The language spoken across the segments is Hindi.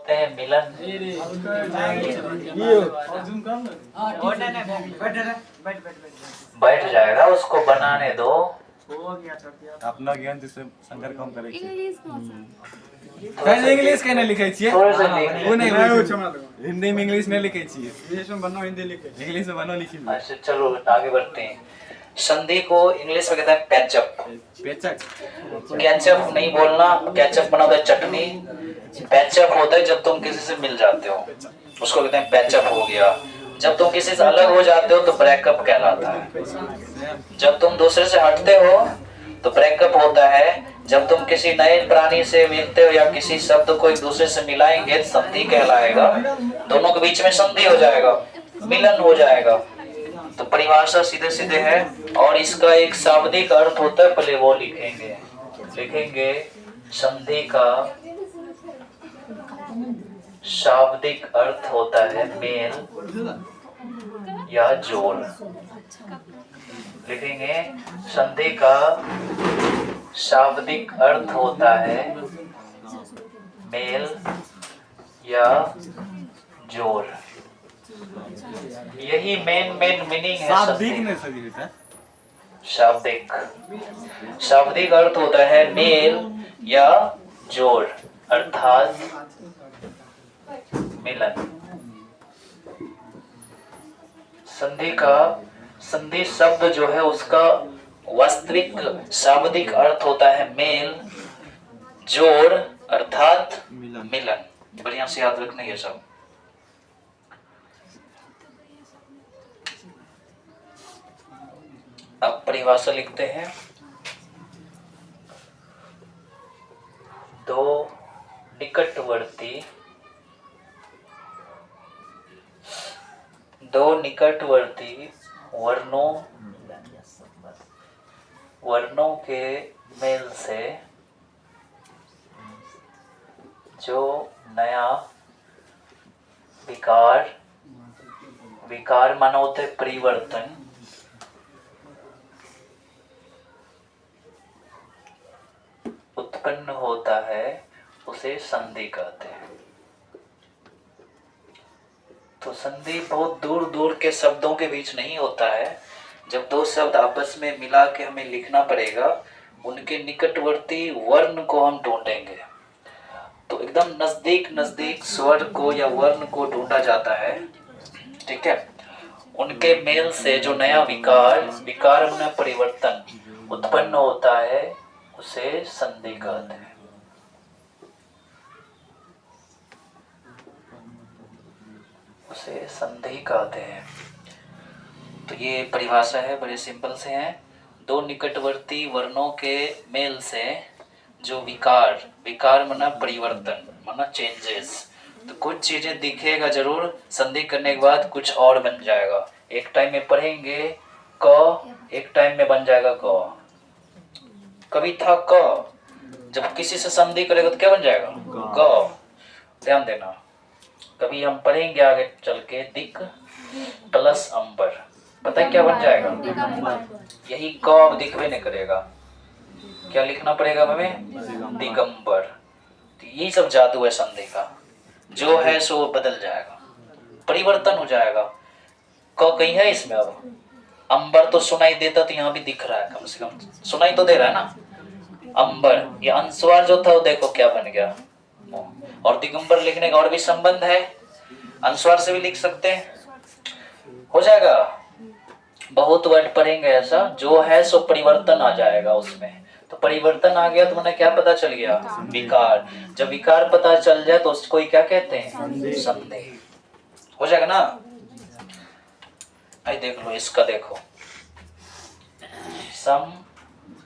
लिखते हैं मिलन। बैठ जाएगा, उसको बनाने दो। अपना ज्ञान जिससे शंकर कम करे इंग्लिश कहने लिखे छिए थोड़े से लिख वो ले। नहीं हिंदी में इंग्लिश नहीं लिखे छिए इंग्लिश में बनो हिंदी लिखे इंग्लिश में बनो लिखी अच्छा चलो आगे बढ़ते हैं। संधि को इंग्लिश में कहते हैं पैचअप। पेचक कैचअप नहीं बोलना, कैचअप बना होता है चटनी, पैचअप होता है जब तुम किसी से मिल जाते हो, उसको कहते हैं पैचअप हो गया। जब तुम किसी से अलग हो जाते हो तो ब्रेकअप कहलाता है। जब तुम दूसरे से हटते हो तो ब्रेकअप होता है। जब तुम किसी नए प्राणी से मिलते हो या किसी शब्द को एक दूसरे से मिलाएंगे तो संधि कहलाएगा। दोनों के बीच में संधि हो जाएगा, मिलन हो जाएगा। तो परिभाषा सीधे सीधे है और इसका एक शाब्दिक अर्थ होता है, पहले वो लिखेंगे। संधि का शाब्दिक अर्थ होता है मेल या जोड़। लिखेंगे संधि का शाब्दिक अर्थ होता है मेल या जोड़। यही मेन मीनिंग है शाब्दिक संधि। में सभी होता है शाब्दिक अर्थ होता है मेल या जोड़ अर्थात मिलन। संधि शब्द जो है उसका वास्तविक शाब्दिक अर्थ होता है मेल, जोड़ अर्थात मिलन। बढ़िया से याद रखना ये सब। अब परिभाषा लिखते हैं। दो निकटवर्ती वर्णों के मेल से जो नया विकार माना होता है परिवर्तन, उत्पन्न होता है उसे संधि कहते हैं। तो संधि बहुत दूर दूर के शब्दों के बीच नहीं होता है। जब दो शब्द आपस में मिला के हमें लिखना पड़ेगा, उनके निकटवर्ती वर्ण को हम ढूंढेंगे। तो एकदम नजदीक स्वर को या वर्ण को ढूंढा जाता है, ठीक है। उनके मेल से जो नया विकार में परिवर्तन उत्पन्न होता है उसे संधि कहते हैं। उसे संधि कहते हैं। तो ये परिभाषा है, बड़े सिंपल से हैं। दो निकटवर्ती वर्णों के मेल से जो विकार माना परिवर्तन माना चेंजेस। तो कुछ चीजें दिखेगा जरूर, संधि करने के बाद कुछ और बन जाएगा। एक टाइम में पढ़ेंगे क, एक टाइम में बन जाएगा क। कभी था क, जब किसी से संधि करेगा तो क्या बन जाएगा ग। ध्यान देना। कभी हम पढ़ेंगे आगे चल के दिक प्लस अंबर, पता है क्या बन जाएगा? यही क अब दिख भी नहीं करेगा, क्या लिखना पड़ेगा हमें? दिगंबर। तो यही सब जादू है संधि का, जो है सो बदल जाएगा, परिवर्तन हो जाएगा। क कहीं है इसमें? अब अंबर तो सुनाई देता, तो यहाँ भी दिख रहा है, कम से कम सुनाई तो दे रहा है ना। अंबर, ये अनुस्वार जो था वो देखो क्या बन गया। और दिगंबर लिखने का और भी संबंध है, अनुस्वार से भी लिख सकते हैं, हो जाएगा। बहुत वर्ड पढ़ेंगे ऐसा, जो है सो परिवर्तन आ जाएगा उसमें। तो परिवर्तन आ गया तो मैंने क्या पता चल गया? विकार। जब विकार पता चल जाए तो उसको क्या कहते हैं? संधि। हो जाएगा ना। आई देख लो, इसका देखो, सम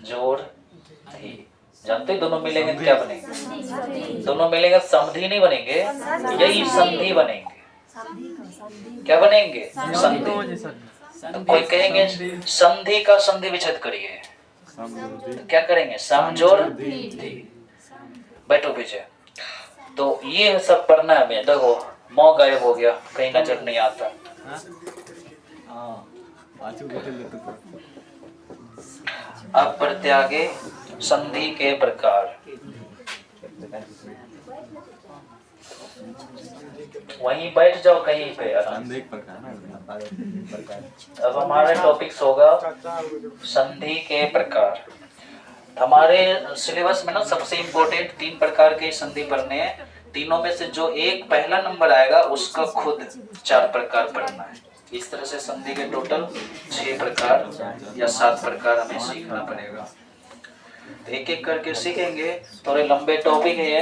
जोड़ धी, जानते दोनों मिलेंगे तो क्या बनेंगे? दोनों मिलेंगे समधि नहीं बनेंगे, यही संधि बनेंगे। क्या बनेंगे? संधि। तो कोई कहेंगे संधि का संधि विच्छेद करिए, तो क्या करेंगे? समझोड़ धी। बैठो पीछे। तो ये सब पढ़ना है। मैं देखो मौ गायब हो गया, कहीं नजर नहीं आता। अब बढ़ते आगे संधि के प्रकार। वहीं बैठ जाओ कहीं पे आराम संधि एक प्रकार ना अब हमारा टॉपिक्स होगा संधि के प्रकार। हमारे सिलेबस में ना सबसे इम्पोर्टेंट 3 प्रकार के संधि पढ़ने हैं। तीनों में से जो एक पहला नंबर आएगा उसका खुद 4 प्रकार पढ़ना है। इस तरह से संधि के टोटल 6 प्रकार या 7 प्रकार हमें सीखना पड़ेगा। एक एक करके सीखेंगे। थोड़े लंबे टॉपिक है ये,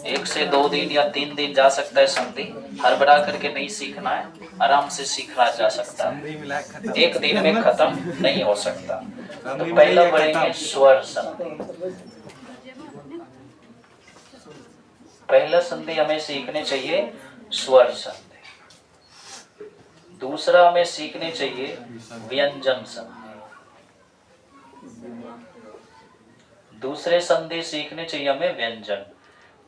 1 से 2 दिन या 3 दिन जा सकता है संधि। हड़बड़ा करके नहीं सीखना है, आराम से सीखना जा सकता है, संधि मिला के खत्म। एक दिन में खत्म नहीं हो सकता। तो संधि पहला मिला के पढ़ेंगे खत्म। स्वर संधि। पहला संधि हमें सीखने चाहिए स्वर संधि। दूसरा हमें सीखने चाहिए व्यंजन संधि। दूसरे संधि सीखने चाहिए हमें व्यंजन।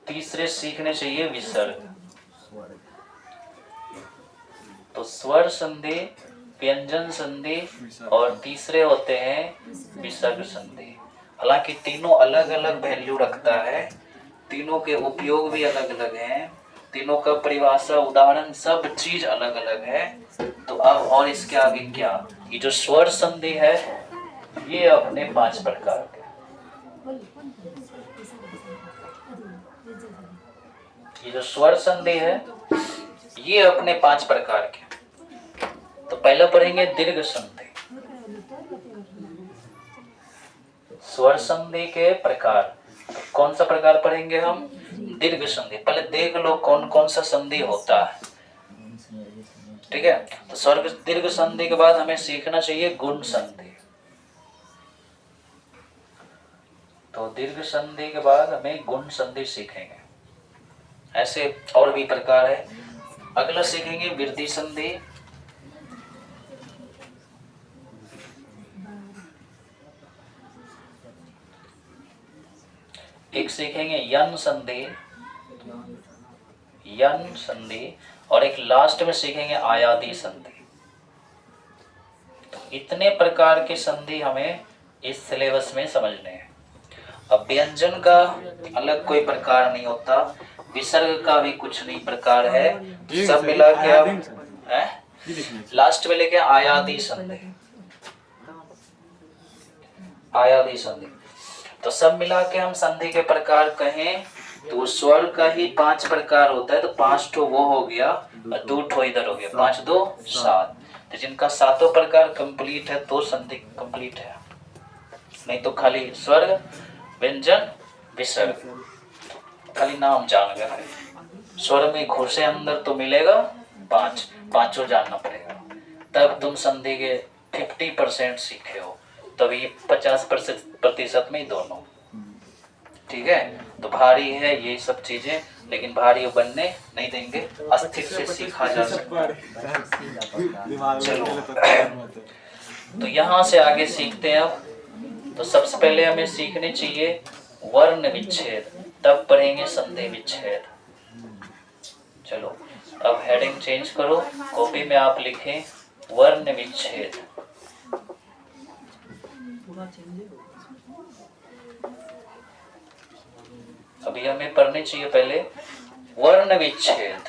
तीसरे सीखने चाहिए विसर्ग। तो स्वर संधि, व्यंजन संधि और तीसरे होते हैं विसर्ग संधि। हालांकि तीनों अलग अलग वैल्यू रखता है, तीनों के उपयोग भी अलग अलग हैं, तीनों का परिभाषा उदाहरण सब चीज अलग अलग है। तो अब और इसके आगे क्या, ये जो स्वर संधि है ये अपने 5 प्रकार के, ये जो स्वर संधि है ये अपने 5 प्रकार के। तो पहला पढ़ेंगे दीर्घ संधि। स्वर संधि के प्रकार, तो कौन सा प्रकार पढ़ेंगे हम? दीर्घ संधि। पहले देख लो कौन कौन सा संधि होता है, ठीक है। तो स्वर दीर्घ संधि के बाद हमें सीखना चाहिए गुण संधि। तो दीर्घ संधि के बाद हमें गुण संधि सीखेंगे। ऐसे और भी प्रकार है। अगला सीखेंगे वृद्धि संधि। एक सीखेंगे यन संधि, यन संधि, और एक लास्ट में सीखेंगे आयादी संधि। तो इतने प्रकार के संधि हमें इस सिलेबस में समझने हैं। अब व्यंजन का अलग कोई प्रकार नहीं होता, विसर्ग का भी कुछ नहीं प्रकार है, सब मिला के अब लास्ट में लेके आयादी संधि। आयादी संधि तो सब मिला के हम संधि के प्रकार कहें तो स्वर का ही 5 प्रकार होता है। तो 5 ठो वो हो गया और 2 ठो इधर हो गया, 5 2 7। तो जिनका 7 प्रकार कंप्लीट है तो संधि कंप्लीट है, नहीं तो खाली स्वर व्यंजन विसर्ग खाली नाम जान गए। स्वर में घुसे अंदर तो मिलेगा 5, पांचों जानना पड़ेगा, तब तुम संधि के 50% सीखे हो, तभी 50% में दोनों, ठीक है। तो भारी है ये सब चीजें, लेकिन भारी बनने नहीं देंगे, अस्थिर से सीखा जा सकता है। चलो तो यहाँ से आगे सीखते हैं। अब तो सबसे पहले हमें सीखने चाहिए वर्ण विच्छेद, तब पढ़ेंगे संधि विच्छेद। चलो अब हेडिंग चेंज करो, कॉपी में आप लिखें वर्ण विच्छेद। अभी हमें पढ़ने चाहिए पहले वर्ण विच्छेद।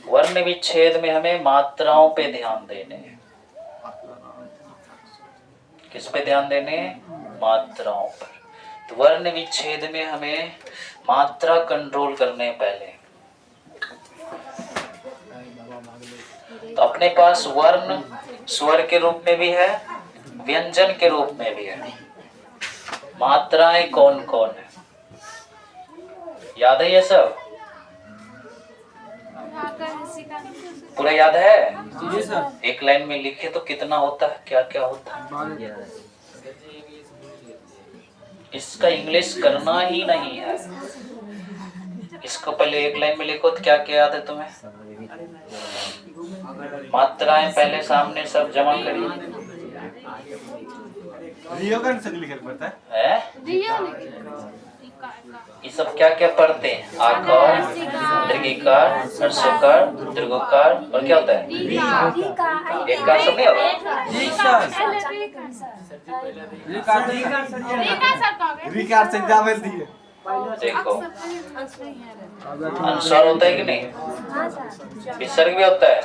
वर्ण विच्छेद में हमें मात्राओं पे ध्यान देने हैं। किस पे ध्यान देने? मात्राओं पर। तो वर्ण विच्छेद में हमें मात्रा कंट्रोल करने पहले। तो अपने पास वर्ण स्वर के रूप में भी है, व्यंजन के रूप में भी है। मात्राएं कौन कौन है याद है ये सब? पूरा याद है? एक लाइन में लिखे तो कितना होता है, क्या क्या होता है? इसका इंग्लिश करना ही नहीं है। इसको पहले एक लाइन में लिखो तो क्या क्या याद है तुम्हें? मात्राएं पहले सामने सब जमा करिए। रियो का से लिखना पड़ता है? ये सब क्या क्या पढ़ते हैं? आकार, दीर्घिकार, ह्रस्वकार, दीर्घकार और क्या होता है? एक कार सब नहीं होगा? रिकार से एग्जाम दिए। देखो अनुसार होता है कि नहीं? विसर्ग भी होता है।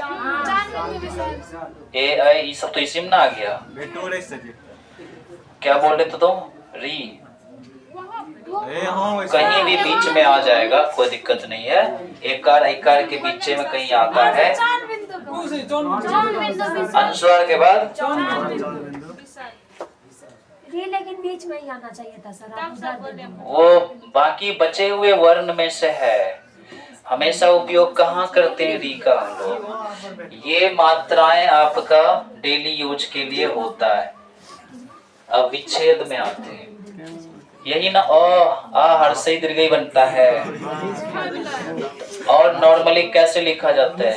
ए आई ये सब तो इसी में ना आ गया। बेटू रे सजी क्या बोल रहे थे तुम? री ए हां वैसे कहीं भी बीच में आ जाएगा, कोई दिक्कत नहीं है। एकार इकार के बीच में कहीं आता है, अनुस्वार के बाद लेकिन बीच में ही आना चाहिए था सर, आप उधर बोले। वो बाकी बचे हुए वर्ण में से है। हमेशा उपयोग कहाँ करते हैं री का हम लोग? ये मात्राएं आपका डेली यूज के लिए होता है, अब विच्छेद में आते हैं। यही ना आ हर्ष दीर्घ बनता है। और नॉर्मली कैसे लिखा जाता है?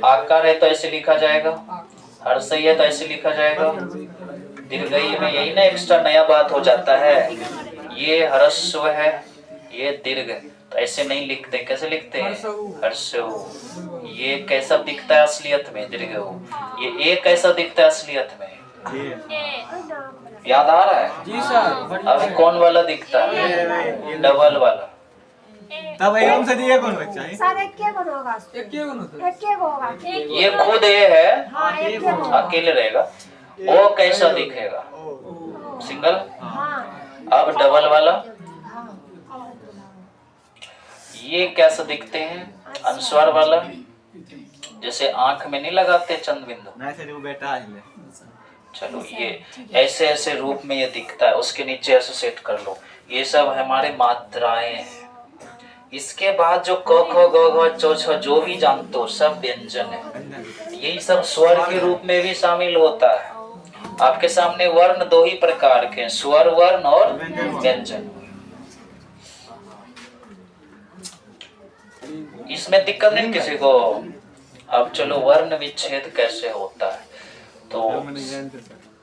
आकार है तो ऐसे लिखा जाएगा, हर्ष है तो ऐसे लिखा जाएगा। दीर्घई में यही ना एक्स्ट्रा नया बात हो जाता है। ये हर्स्व है, ये दीर्घ, तो ऐसे नहीं लिखते। कैसे लिखते हैं? हर्षव। ये कैसा दिखता है असलियत में? दीर्घ हो। ये ए कैसा दिखता है असलियत में? याद आ रहा है? जी सर। अब कौन वाला दिखता है? डबल वाला। तब एवं से दिए कौन बच्चा है? सर एक के बन होगा, एक के बन होता एक के होगा। ये खुद ए है, हाँ एक के होगा। अकेले रहेगा। वो कैसा दिखेगा? सिंगल। हाँ अब डबल वाला हाँ ये कैसा दिखते हैं? अनुस्वार वाला, जैसे आंख में नहीं लगाते चंद बिंदु। नहीं से जो बेटा है चलो ये ऐसे ऐसे रूप में ये दिखता है। उसके नीचे ऐसे सेट कर लो। ये सब हमारे मात्राएं हैं। इसके बाद जो क ख ग घ च छ जो भी जानते हो सब व्यंजन है। यही सब स्वर के रूप में भी शामिल होता है। आपके सामने वर्ण दो ही प्रकार के, स्वर वर्ण और व्यंजन। इसमें दिक्कत नहीं किसी को। अब चलो वर्ण विच्छेद कैसे होता है। तो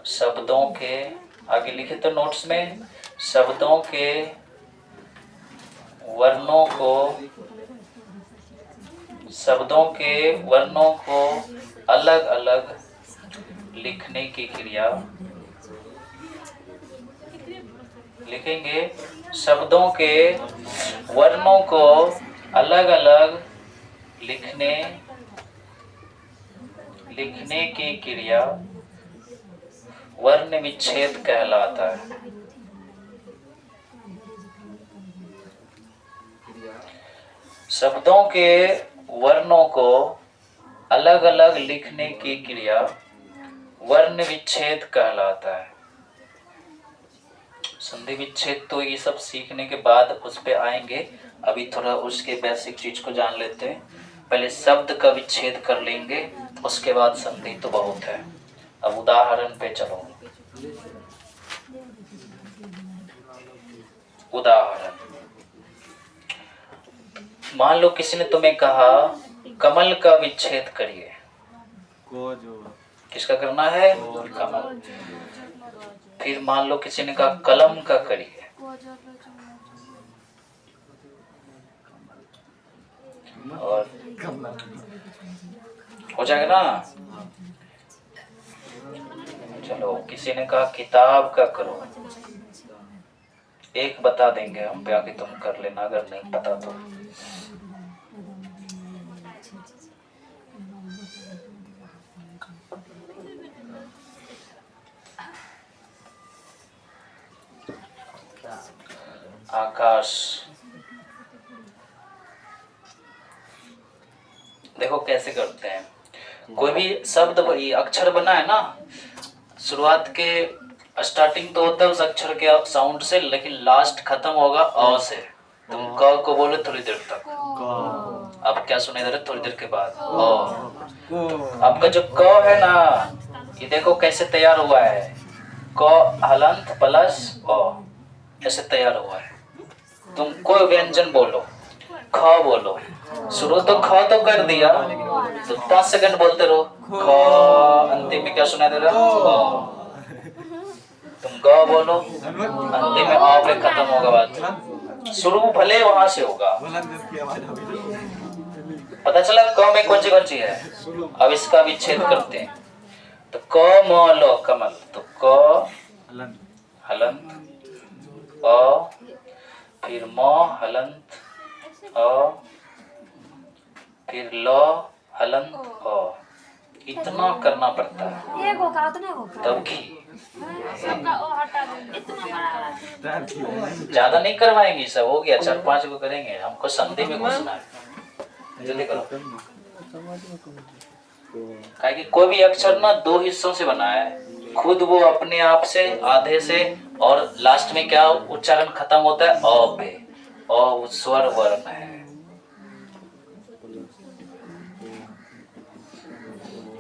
शब्दों के आगे लिखे तो नोट्स में, शब्दों के वर्णों को, शब्दों के वर्णों को अलग अलग लिखने की क्रिया लिखेंगे। शब्दों के वर्णों को अलग अलग लिखने की क्रिया वर्ण विच्छेद कहलाता है। शब्दों के वर्णों को अलग अलग लिखने की क्रिया वर्ण विच्छेद कहलाता है। संधि विच्छेद तो ये सब सीखने के बाद उस पे आएंगे। अभी थोड़ा उसके बेसिक चीज को जान लेते हैं। पहले शब्द का विच्छेद कर लेंगे, उसके बाद संधि तो बहुत है। अब उदाहरण पे चलो। उदाहरण, मान लो किसी ने तुम्हें कहा कमल का विच्छेद करिए। को जो किसका करना है? कमल। फिर मान लो किसी ने कहा कलम का करिए। और हो जाएगा ना। चलो किसी ने कहा किताब का करो। एक बता देंगे हम, बाकी तुम कर लेना अगर नहीं पता तो। आकाश। देखो कैसे करते हैं। कोई भी शब्द अक्षर बना है ना, शुरुआत के स्टार्टिंग तो होता है उस अक्षर के साउंड से, लेकिन लास्ट खत्म होगा अ से। तुम क को बोले थोड़ी देर तक, अब क्या सुनाई दे रहा है? थोड़ी देर के बाद अ। आपका जो क है ना, ये देखो कैसे तैयार हुआ है। क हलंत प्लस अ, ऐसे तैयार हुआ है। तुम कोई व्यंजन बोलो, ख बोलो, शुरू तो ख तो कर दिया, तो 5 सेकंड बोलते रहो ख, अंतिम में क्या सुनाई दे रहा है? तुम ग बोलो, अंतिम में आ पे खत्म होगा बात। शुरू भले वहां से होगा। पता चला क में कौन सी है। अब इसका विच्छेद करते हैं। तो क म ल कमल, तो क हलंत अ, फिर म हलंत अ, फिर ल हलंत अ, इतना करना पड़ता है एक होगा उतने होगा तब की सबका ओ हटा दो इतना बड़ा ज्यादा नहीं करवाएंगे, सब हो गया 4-5 को करेंगे, हमको संधि में घुसना है, जल्दी करो। काहे कि कोई भी अक्षर ना 2 हिस्सों से बना है, खुद वो अपने आप से आधे से, और लास्ट में क्या उच्चारण खत्म होता है अ पे, अ स्वर वर्ण है।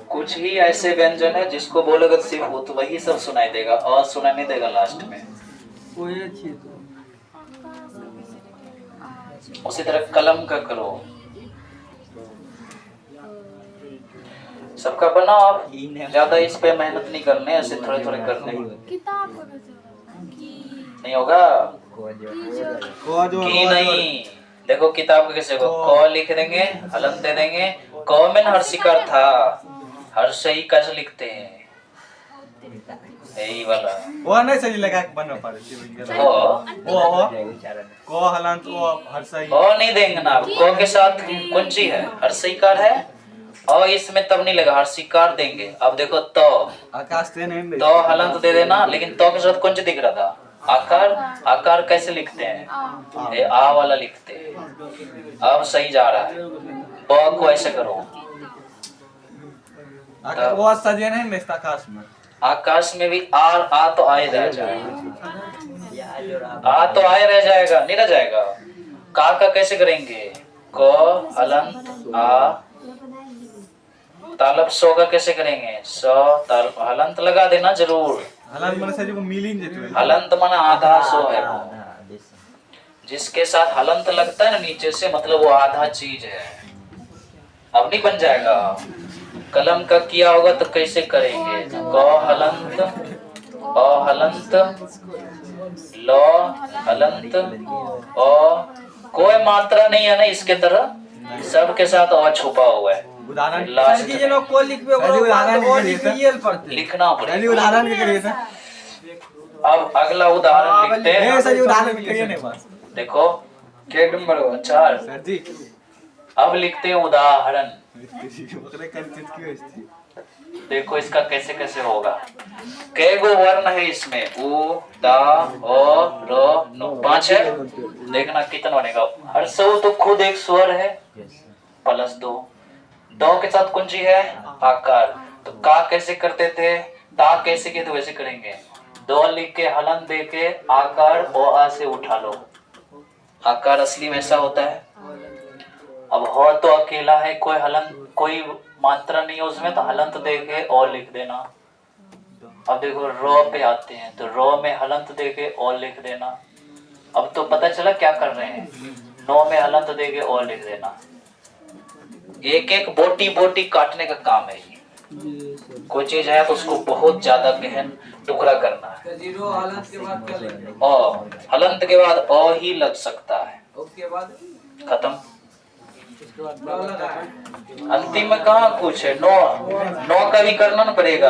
कुछ ही ऐसे व्यंजन है जिसको बोलोगे सिर्फ वो तो वही सब सुनाई देगा, अ सुनाई नहीं देगा लास्ट में। उसी तरह कलम का करो, सबका बनाओ आप, ज्यादा इस पे मेहनत नहीं करने, ऐसे थोड़े थोड़े करने। किताब नहीं होगा को जो की नहीं, देखो किताब के कैसे को क लिख देंगे, हलंत दे देंगे, क में ना हर्षिकार था, हर्ष ही कैसे लिखते हैं, यही वाला वो नहीं सही लगा के बनना पड़े ओ को हलंत ओ हर्षई और नहीं देंगे ना, क के साथ कुंची है, हर्षिकार है, और इसमें तब नहीं लगा, हर्षिकार देंगे। अब देखो तो आकाश से नहीं तो हलंत दे देना, लेकिन तो के साथ कुंच दिख रहा था, आकार, आकार कैसे लिखते हैं, ये आ वाला लिखते हैं। अब सही जा रहा है, ब को ऐसे करो, आकाश वो सजे नहीं मिलता आकाश में, आकाश में भी आ तो आए रह जाएगा, आ तो आए रह जाएगा, नहीं रह जाएगा। का कैसे करेंगे, क हलंत आ, तालब सो का कैसे करेंगे, स तालब हलंत लगा देना जरूर, हलंत मन से जो मिलिन जेतु हलंत माना आधा सो है वो, जिसके साथ हलंत लगता है ना नीचे से, मतलब वो आधा चीज है। अब नहीं बन जाएगा, कलम का किया होगा तो कैसे करेंगे, क हलंत अ हलंत ल हलंत अ, कोई मात्रा नहीं है ना इसके तरह, सबके साथ अ छुपा हुआ है, उदाहरण लास्ट कि जे लोग को लिखबे ओकरो उदाहरण बाद के लिए और लिखिए पड़ते लिखना पहले पड़ेगा। उदाहरण के करिए था अब अगला उदाहरण लिखते नहीं हैं, सही उदाहरण के करिए नहीं बस देखो के नंबर 4, सर जी अब लिखते हैं उदाहरण। ओकरे कर चिटकी होती देखो इसका कैसे कैसे होगा, कै गो वर्ण है इसमें, उ ता अ र नु, 5 है, देखना कितना बनेगा। हर्ष तो खुद एक स्वर है, प्लस 2, दो के साथ कुंजी है आकार, तो का कैसे करते थे, ता कैसे किए तो वैसे करेंगे, 2 लिख के हलन दे के आकार ओ आ से उठा लो, आकार असली वैसा होता है। अब हो तो अकेला है, कोई हलन कोई मात्रा नहीं है उसमें, तो हलंत दे के और लिख देना। अब देखो रो पे आते हैं, तो रो में हलंत दे के और लिख देना। अब तो पता चला क्या कर रहे हैं, नो में हलंत दे के और लिख देना। एक एक बोटी बोटी काटने का काम है ये। कोई चीज है तो उसको बहुत ज्यादा गहन टुकड़ा करना है, जीरो हलंत के बाद क्या लिखेंगे, और हलंत के बाद अ ही लग सकता है, उसके बाद खत्म। ल लगाए अंतिम में कहाँ कुछ है, नो, नो का भी करना ना पड़ेगा,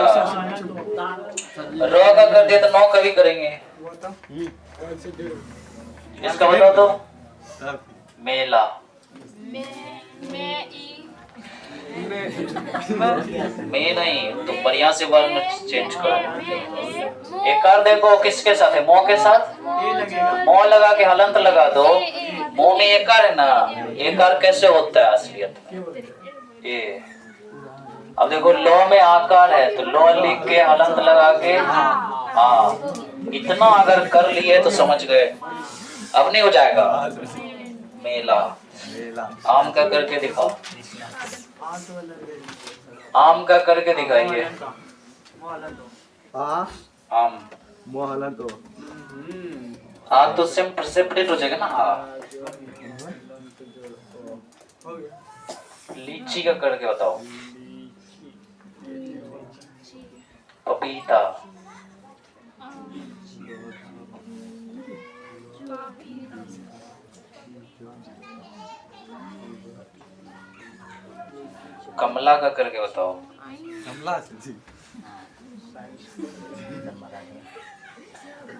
र का कर दिया तो नो का भी करेंगे। इसका बताओ तो, मेला, मैं ई मैं नहीं, तो बढ़िया से वर्ण चेंज करो। एकार देखो किसके साथ है, मो के साथ, मो लगा के हलंत लगा दो, मो में एकार है ना, एकार कैसे होता है असलियत में, ये। अब देखो लो में आकार है, तो लो लिख के हलंत लगा के, हाँ इतना अगर कर लिए तो समझ गए। अब नहीं हो जाएगा, मेला, आम का करके दिखाओ, आम का करके दिखाइए, हां आम, मोहलन तो हाँ तो सेपरेट हो जाएगा ना, हाँ। लीची का करके बताओ, पपीता, कमला का करके बताओ, कमला से जी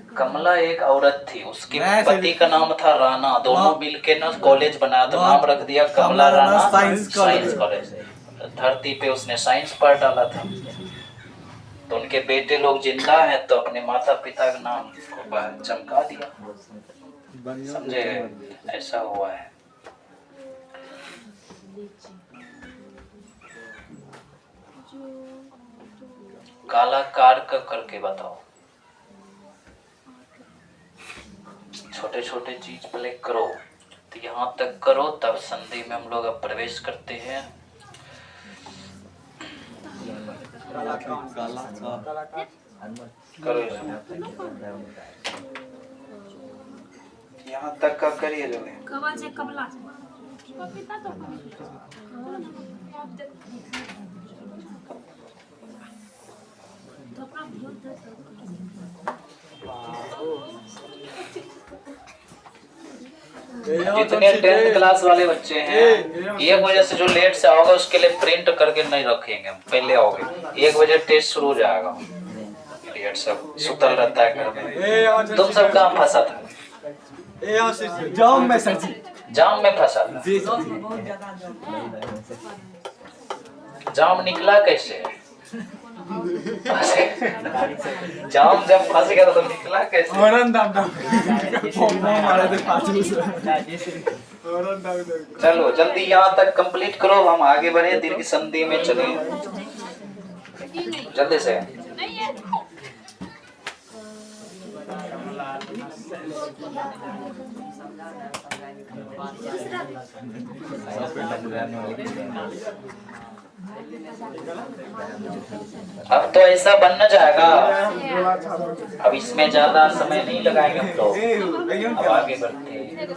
कमला एक औरत थी, उसके मैं पति का नाम था राणा, दोनों मिलके ना कॉलेज बनाया तो नाम रख दिया कमला राणा साइंस कॉलेज। धरती पे उसने साइंस पढ़ डाला था, तो उनके बेटे लोग जिंदा हैं तो अपने माता पिता का नाम को चमका दिया, समझे? ऐसा हुआ है। काला कारक करके बताओ। छोटे छोटे चीज पहले करो, तो यहाँ तक करो, तब संधि में हम लोग अब प्रवेश करते हैं। करो यहाँ तक का करिए जो है। कवल से कमला से पपीता तो तो अपना ध्यान दे। जितने 10th क्लास वाले बच्चे हैं, एक बजे से जो लेट से आओगे उसके लिए प्रिंट करके नहीं रखेंगे, पहले आओगे। 1 बजे टेस्ट शुरू हो जाएगा, इडियट सब सुतल रहता है घर में। तुम सब कहाँ फंसा था? जाम में सर जी, जाम में फंसा था। जी जाम निकला कैसे? जाम जब फंस गया तो निकला कैसे? औरन दाम दाम मारे थे 5 औरन दाम दाम। चलो जल्दी यहाँ तक कंप्लीट करो, हम आगे बढ़े, दीर्घ संधि में चले जल्दी से। नहीं है। अब तो ऐसा बन न जाएगा, अब इसमें ज्यादा समय नहीं लगाएंगे हम लोग, अब आगे बढ़ते हैं।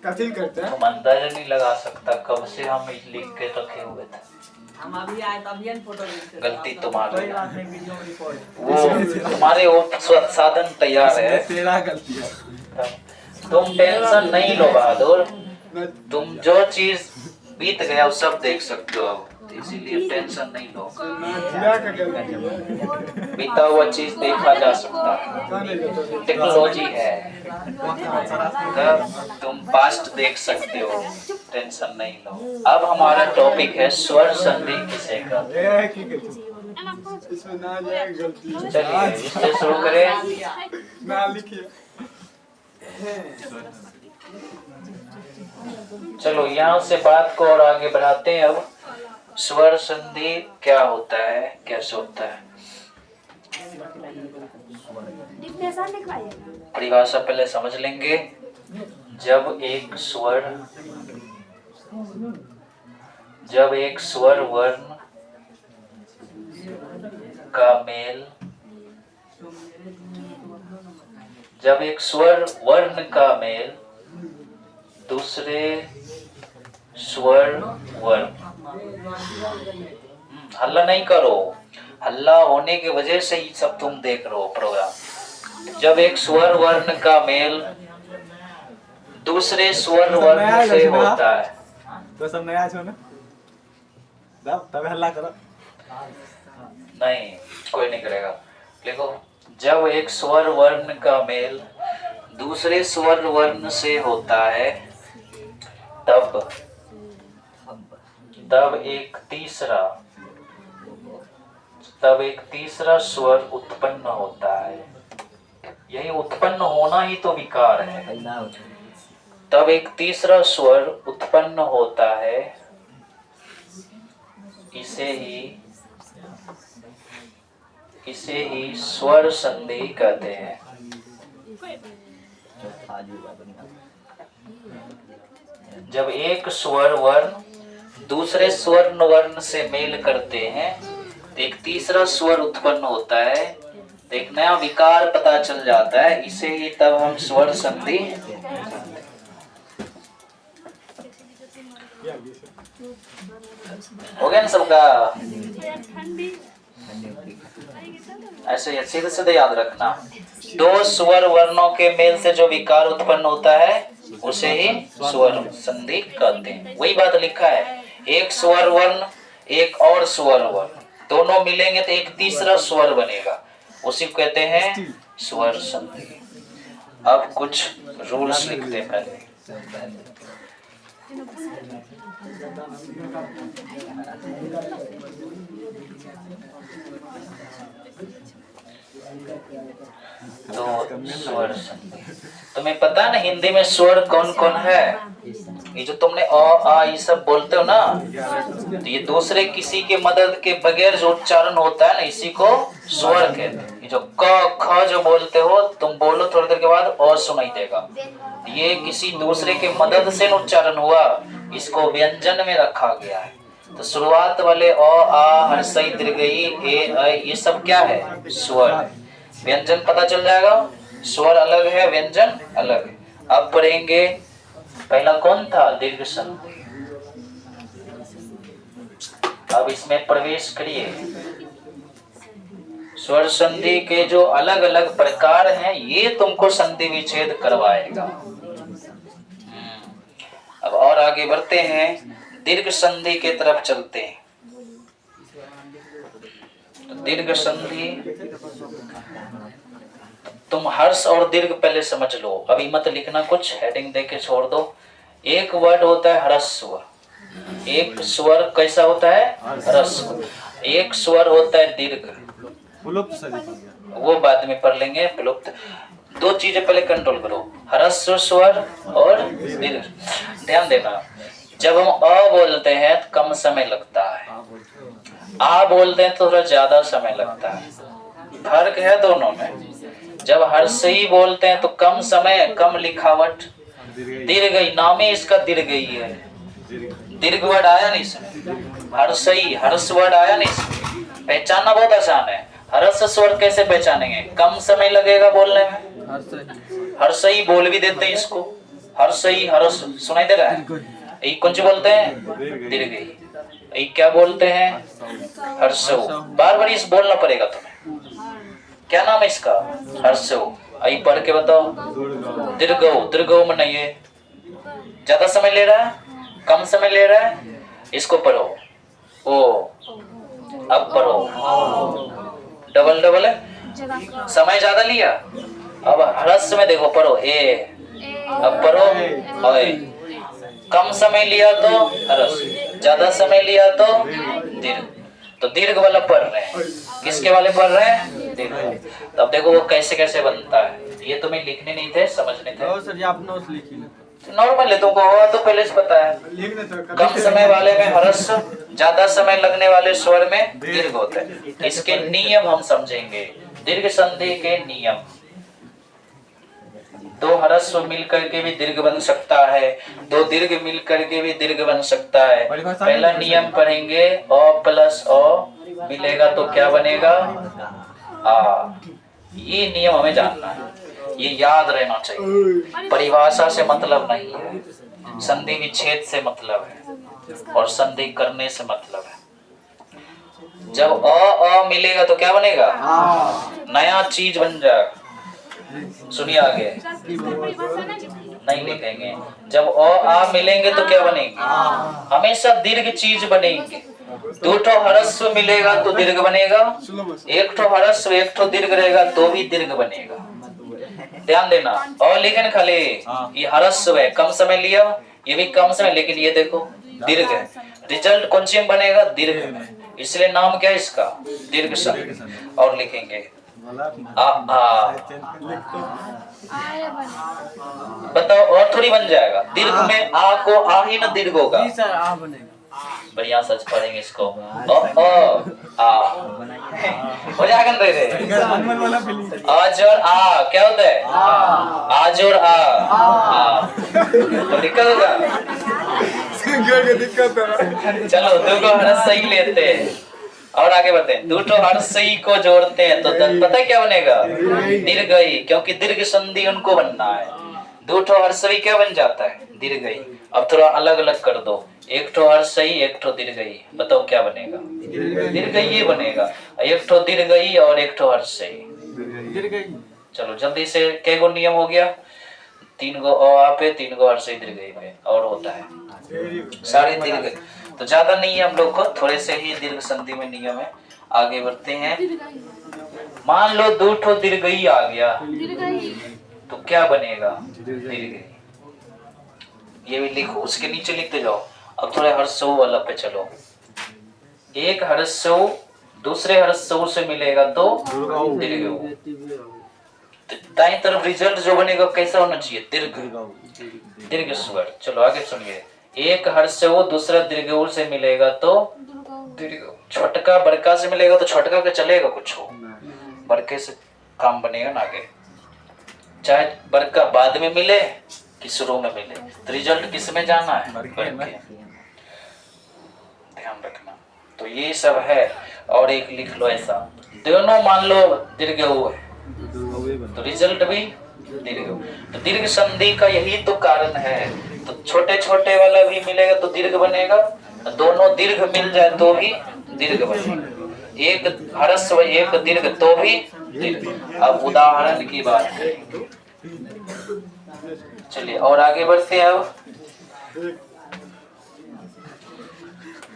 कथिल करते हैं तुम अंदाजा नहीं लगा सकता कब से हम लिख के रखे हुए थे। हम अभी आए तभी फोटो गलती तुम्हारी, वो तुम्हारे वो साधन तैयार है, तेरा गलती है। तुम टेंशन नहीं लो बहादुर, तुम जो चीज बीत गया वो सब देख सकते हो अब, इसीलिए टेंशन नहीं लो। बीता हुआ चीज देखा जा सकता है, टेक्नोलॉजी है, तब तुम पास्ट देख सकते हो, टेंशन नहीं लो। अब हमारा टॉपिक है स्वर संधि किसे कहते हैं। चलिए इससे शुरू करें। ना लिखिए। चलो यहाँ से बात को और आगे बढ़ाते हैं। अब स्वर संधि क्या होता है, कैसे होता है, डिफिनेशन लिखवाइए। परिभाषा पहले समझ लेंगे। जब एक स्वर वर्ण का मेल, जब एक स्वर वर्ण का मेल दूसरे स्वर वर्ण, हल्ला नहीं करो, हल्ला होने की वजह से ही सब तुम देख रहे हो प्रोग्राम। जब एक स्वर वर्ण का मेल दूसरे स्वर वर्ण से होता है, तो सब नया छो ना, तब हल्ला करो। नहीं कोई नहीं करेगा। देखो, जब एक स्वर वर्ण का मेल दूसरे स्वर वर्ण से होता है, तब एक तीसरा स्वर उत्पन्न होता है। यही उत्पन्न होना ही तो विकार है। तब एक तीसरा स्वर उत्पन्न होता है, इसे ही स्वर संधि कहते हैं। जब एक स्वर वर्ण दूसरे स्वर वर्ण से मेल करते हैं तो एक तीसरा स्वर उत्पन्न होता है, तो एक नया विकार पता चल जाता है, इसे ही तब हम स्वर संधि। हो गया ना सबका? ठंडी ऐसे सीधे सीधे याद रखना, दो स्वर वर्णों के मेल से जो विकार उत्पन्न होता है उसे ही स्वर संधि कहते हैं। वही बात लिखा है, एक स्वर वर्ण एक और स्वर वर्ण, दोनों मिलेंगे तो एक तीसरा स्वर बनेगा, उसी को कहते हैं स्वर संधि। अब कुछ रूल्स लिखते हैं पहले। तो स्वर संधि तुम्हें पता है ना हिंदी में स्वर कौन कौन है? ये जो तुमने अ आ ये सब बोलते हो ना, तो ये दूसरे किसी के मदद के बगैर जो उच्चारण होता है ना, इसी को स्वर कहते हैं। ये जो क ख जो बोलते हो तुम बोलो, थोड़ी देर के बाद अ सुनाई देगा, ये किसी दूसरे के मदद से उच्चारण हुआ, इसको व्यंजन में रखा गया है। तो शुरुआत वाले अ आ हर्षई दीर्घई ए ऐ ये सब क्या है? स्वर। व्यंजन पता चल जाएगा, स्वर अलग है, व्यंजन अलग है। अब पढ़ेंगे, पहला कौन था? दीर्घ संधि। अब इसमें प्रवेश करिए। स्वर संधि के जो अलग अलग प्रकार हैं ये तुमको संधि विच्छेद करवाएगा। अब और आगे बढ़ते हैं, दीर्घ संधि के तरफ चलते हैं। तो दीर्घ संधि तुम हर्ष और दीर्घ पहले समझ लो, अभी मत लिखना कुछ, हेडिंग देके छोड़ दो। एक वर्ड होता है ह्रस्व स्वर, एक स्वर कैसा होता है? ह्रस्व। एक स्वर होता है दीर्घ, वो बाद में पढ़ लेंगे। प्लुप्त दो चीजें पहले कंट्रोल करो, ह्रस्व स्वर और दीर्घ। ध्यान देना, जब हम अ बोलते हैं तो कम समय लगता है, आ बोलते हैं तो थोड़ा ज्यादा समय लगता है, फर्क है दोनों में। जब हर्षई बोलते हैं तो कम समय, कम लिखावट। दीर्घई नाम ही इसका दीर्घई है, दीर्घ वर्ड आया नहीं इसमें, हर्षई हर्ष वर्ड आया नहीं इसमें। पहचानना बहुत आसान है। हर्ष स्वर कैसे पहचानेंगे? कम समय लगेगा बोलने में। हर्षई बोल भी देते हैं इसको, हर्षई हर्ष सुनाई दे रहा है। ये कौन सी बोलते हैं? दीर्घई। ये क्या बोलते हैं? हर्षो। बार बार इस बोलना पड़ेगा तुम्हें। क्या नाम है इसका? हर्षो। आई पढ़ के बताओ। दीर्घो। दीर्घो में नहीं है, ज्यादा समय ले रहा है, कम समय ले रहा है, इसको पढ़ो। ओ अब पढ़ो, डबल डबल है, समय ज्यादा लिया। अब ह्रस्व में देखो, पढ़ो ए, अब पढ़ो ओए। कम समय लिया तो ह्रस्व, ज्यादा समय लिया तो दीर्घ। तो दीर्घ वाला पढ़ रहे हैं, किसके वाले पढ़ रहे हैं? दीर्घ। तो अब देखो वो कैसे कैसे बनता है। ये तुम्हें लिखने नहीं थे, समझने थे। सर जी आप नोट्स लिखिए। नॉर्मल है, तुमको हुआ तो पहले से पता है। कम समय वाले में ह्रस्व, ज्यादा समय लगने वाले स्वर में दीर्घ होता है। इसके नियम हम समझेंगे, दीर्घ संधि के नियम। दो ह्रस्व मिल करके भी दीर्घ बन सकता है, दो दीर्घ मिल करके भी दीर्घ बन सकता है। पहला नियम पढ़ेंगे, अ प्लस अ मिलेगा तो क्या बनेगा? आ। ये नियम हमें जानना है, ये याद रहना चाहिए। परिभाषा से मतलब नहीं है, संधि विच्छेद से मतलब है और संधि करने से मतलब है। जब अ मिलेगा तो क्या बनेगा? नया चीज बन जाएगा। सुनिए आगे, नहीं लिखेंगे। जब आ मिलेंगे तो क्या बनेंगे? हमेशा दीर्घ चीज बनेंगे। दो ठो ह्रस्व मिलेगा तो दीर्घ बनेगा, एक ठो ह्रस्व एक ठो दीर्घ रहेगा तो भी दीर्घ बनेगा। ध्यान देना। और लेकिन खाली ये ह्रस्व है, कम समय लिया, ये भी कम समय, लेकिन ये देखो दीर्घ है। रिजल्ट कौन सी में बनेगा? दीर्घ में, इसलिए नाम क्या है इसका? दीर्घ संधि। और लिखेंगे बताओ, और थोड़ी बन जाएगा। दीर्घ में आ को आ ही ना दीर्घ होगा। सर आ बनेगा। बढ़िया सच पढ़ेंगे इसको। आ हो जाएगा ना रे। आज और आ क्या होता है? आज और आ तो दिक्कत होगा। चलो दो को हर सही लेते हैं और आगे बढ़ते हैं। दो तो हर सही को जोड़ते हैं तो पता है क्या बनेगा? दीर्घई, क्योंकि दीर्घ संधि उनको बनना है। दो ठो हर्षई क्या बन जाता है? दीर्घई। अब थोड़ा अलग अलग कर दो, एक ठो हर्षई एक ठो दीर्घई, बताओ क्या बनेगा? दीर्घई ये बनेगा। एक ठो दीर्घई और एक ठो हर्षई। चलो जल्दी से, कै गो नियम हो गया? 3 गो अ पे, 3 गो हर्षई दीर्घई पे, और होता है सारे दीर्घ। तो ज्यादा नहीं है हम लोग को, थोड़े से ही दीर्घ संधि में नियम है। आगे बढ़ते हैं। मान लो दो ठो दीर्घई आ गया तो क्या बनेगा? दीर्घई। ये भी लिखो, उसके नीचे लिखते जाओ। अब थोड़े हर्षौ वाला पे चलो। एक हर्षौ दूसरे हर्षौ से मिलेगा तो दीर्घऊ। तो दाईं तरफ रिजल्ट जो बनेगा कैसा होना चाहिए? दीर्घ, दीर्घ स्वर। चलो आगे सुनिए। एक हर्षौ दूसरा दीर्घऊ से मिलेगा तो दीर्घ। छोटका बड़का से मिलेगा तो छोटका का चलेगा कुछ हो, बड़के से काम बनेगा ना आगे। चाहे बड़का बाद में मिले कि शुरू में मिले, तो रिजल्ट किस में जाना है? बड़के। ध्यान रखना। तो ये सब है। और एक लिख लो ऐसा, दोनों मान लो दीर्घऊ है तो रिजल्ट भी दीर्घ। तो दीर्घ संधि का यही तो कारण है। तो छोटे छोटे वाला भी मिलेगा तो दीर्घ बनेगा, दोनों दीर्घ मिल जाए तो भी दीर्घ बनेगा। एक ह्रस्व एक दीर्घ तो भी दीर्घ। अब उदाहरण की बात करेंगे। चलिए और आगे बढ़ते हैं। अब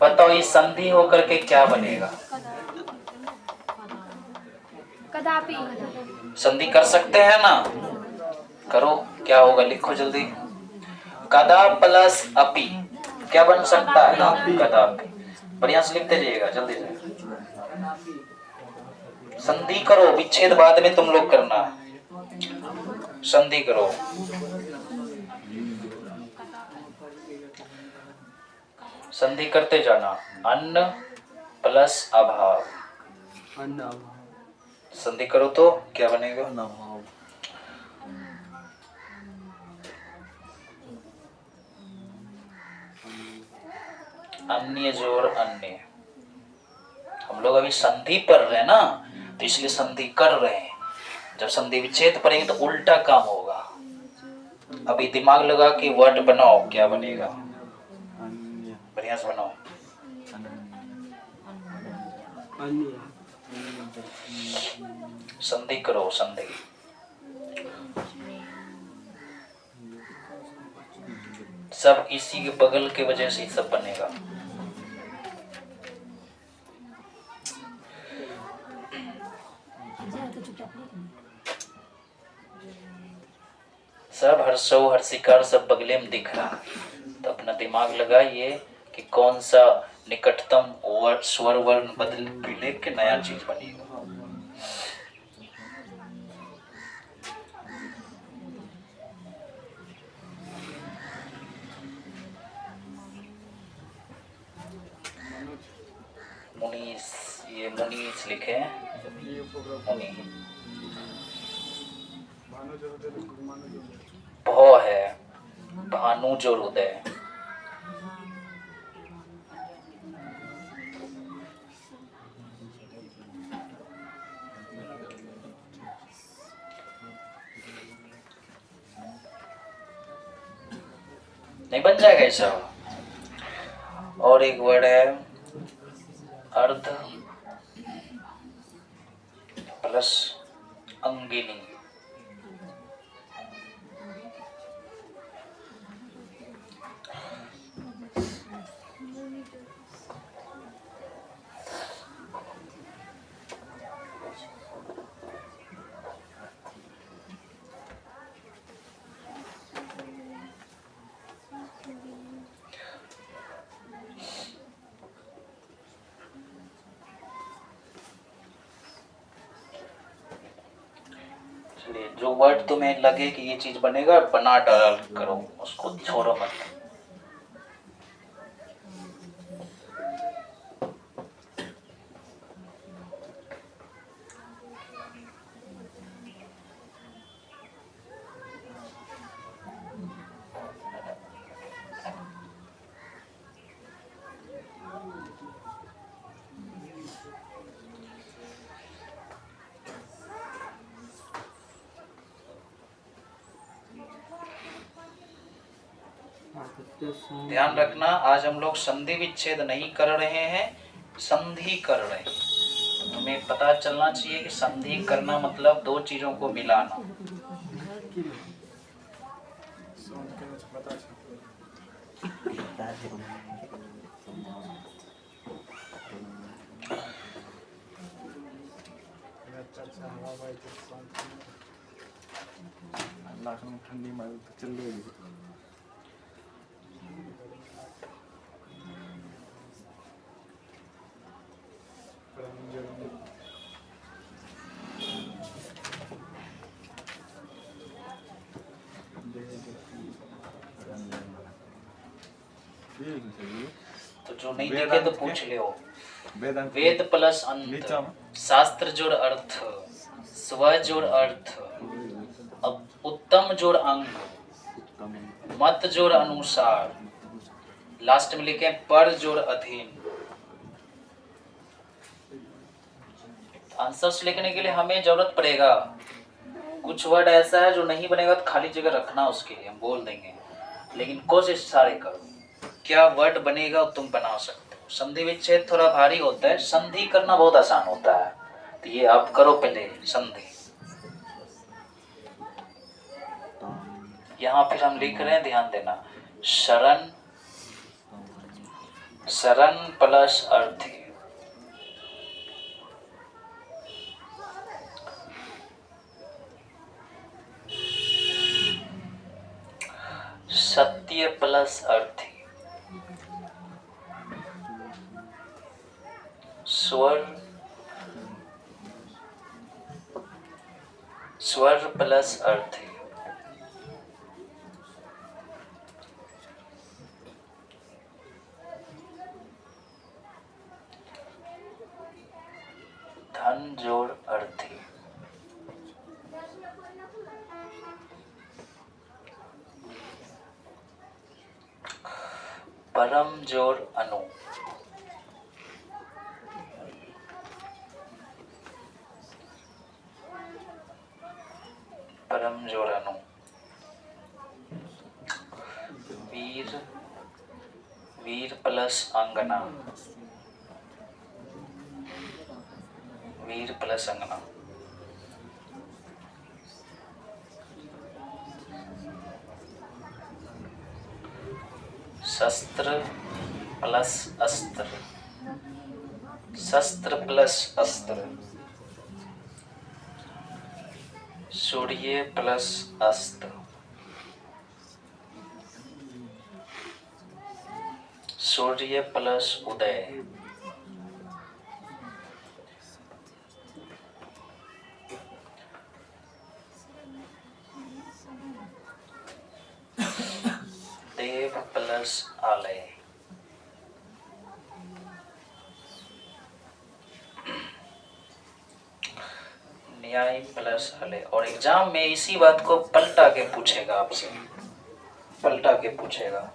बताओ ये संधि होकर के क्या बनेगा? कदापि। संधि कर सकते हैं ना? करो, क्या होगा लिखो जल्दी। कदा प्लस अपि क्या बन सकता है? कदापि। बढ़िया से लिखते जाइएगा जल्दी से। संधि करो, विच्छेद बाद में तुम लोग करना। संधि करो। संधि करते जाना। अन्न प्लस अभाव। संधि करो तो क्या बनेगा? अन्य जोड़ अन्य। हम लोग अभी संधि पढ़ रहे हैं ना, तो इसलिए संधि कर रहे हैं। जब संधि विच्छेद पढ़ेंगे तो उल्टा काम होगा। अभी दिमाग लगा कि वर्ड बनाओ, क्या बनेगा? बढ़िया से बनाओ। संधि करो, संधि। सब इसी के बगल के वजह से सब बनेगा। सब हर्षो हर्षिकार सब बगले में दिख रहा, तो अपना दिमाग लगाइए कि कौन सा निकटतम स्वर वर्ण बदल के के नया चीज बनेगा। मुनीस, ये मुनीस लिखे मुनि। भौ है भानु जो हृदय। नहीं बन जाएगा ऐसा। और एक वर्ड है अर्ध प्लस अंगिनी। जो वर्ड तुम्हें लगे कि ये चीज बनेगा बना डाल करो, उसको छोड़ो मत। ध्यान रखना, आज हम लोग संधि विच्छेद नहीं कर रहे हैं, संधि कर रहे हैं। तुम्हें पता चलना चाहिए कि संधि करना मतलब दो चीजों को मिलाना। ठंडी मारू तो चल रही तो जो नहीं देखे तो पूछ लियो। वेदांत वेद प्लस अंत, नीचा में शास्त्र जोड़ अर्थ, स्व जोड़ अर्थ, अब उत्तम जोड़ अंग, मत जोड़ अनुसार, लास्ट में लिखे पर जोड़ अधीन। आंसर्स लिखने के लिए हमें जरूरत पड़ेगा, कुछ वर्ड ऐसा है जो नहीं बनेगा तो खाली जगह रखना, उसके लिए हम बोल देंगे, लेकिन कोशिश सारे करो। क्या वर्ड बनेगा तुम बना सकते हो। संधि विच्छेद थोड़ा भारी होता है, संधि करना बहुत आसान होता है, तो ये आप करो पहले संधि। यहाँ फिर हम लिख रहे हैं, ध्यान देना, शरण, शरण प्लस अर्थी, सत्य प्लस अर्थी, स्वर, स्वर प्लस अर्थी, धन जोड़ अर्थी, परम जोड़ अनु, परम जोड़ अनु, वीर, वीर प्लस अंगना, वीर प्लस अंगना, शस्त्र प्लस अस्त्र, शस्त्र प्लस अस्त्र, सूर्य प्लस अस्त, सूर्य प्लस उदय, देव प्लस आलय, न्याय प्लस आलय। और एग्जाम में इसी बात को पलटा के पूछेगा आपसे, पलटा के पूछेगा।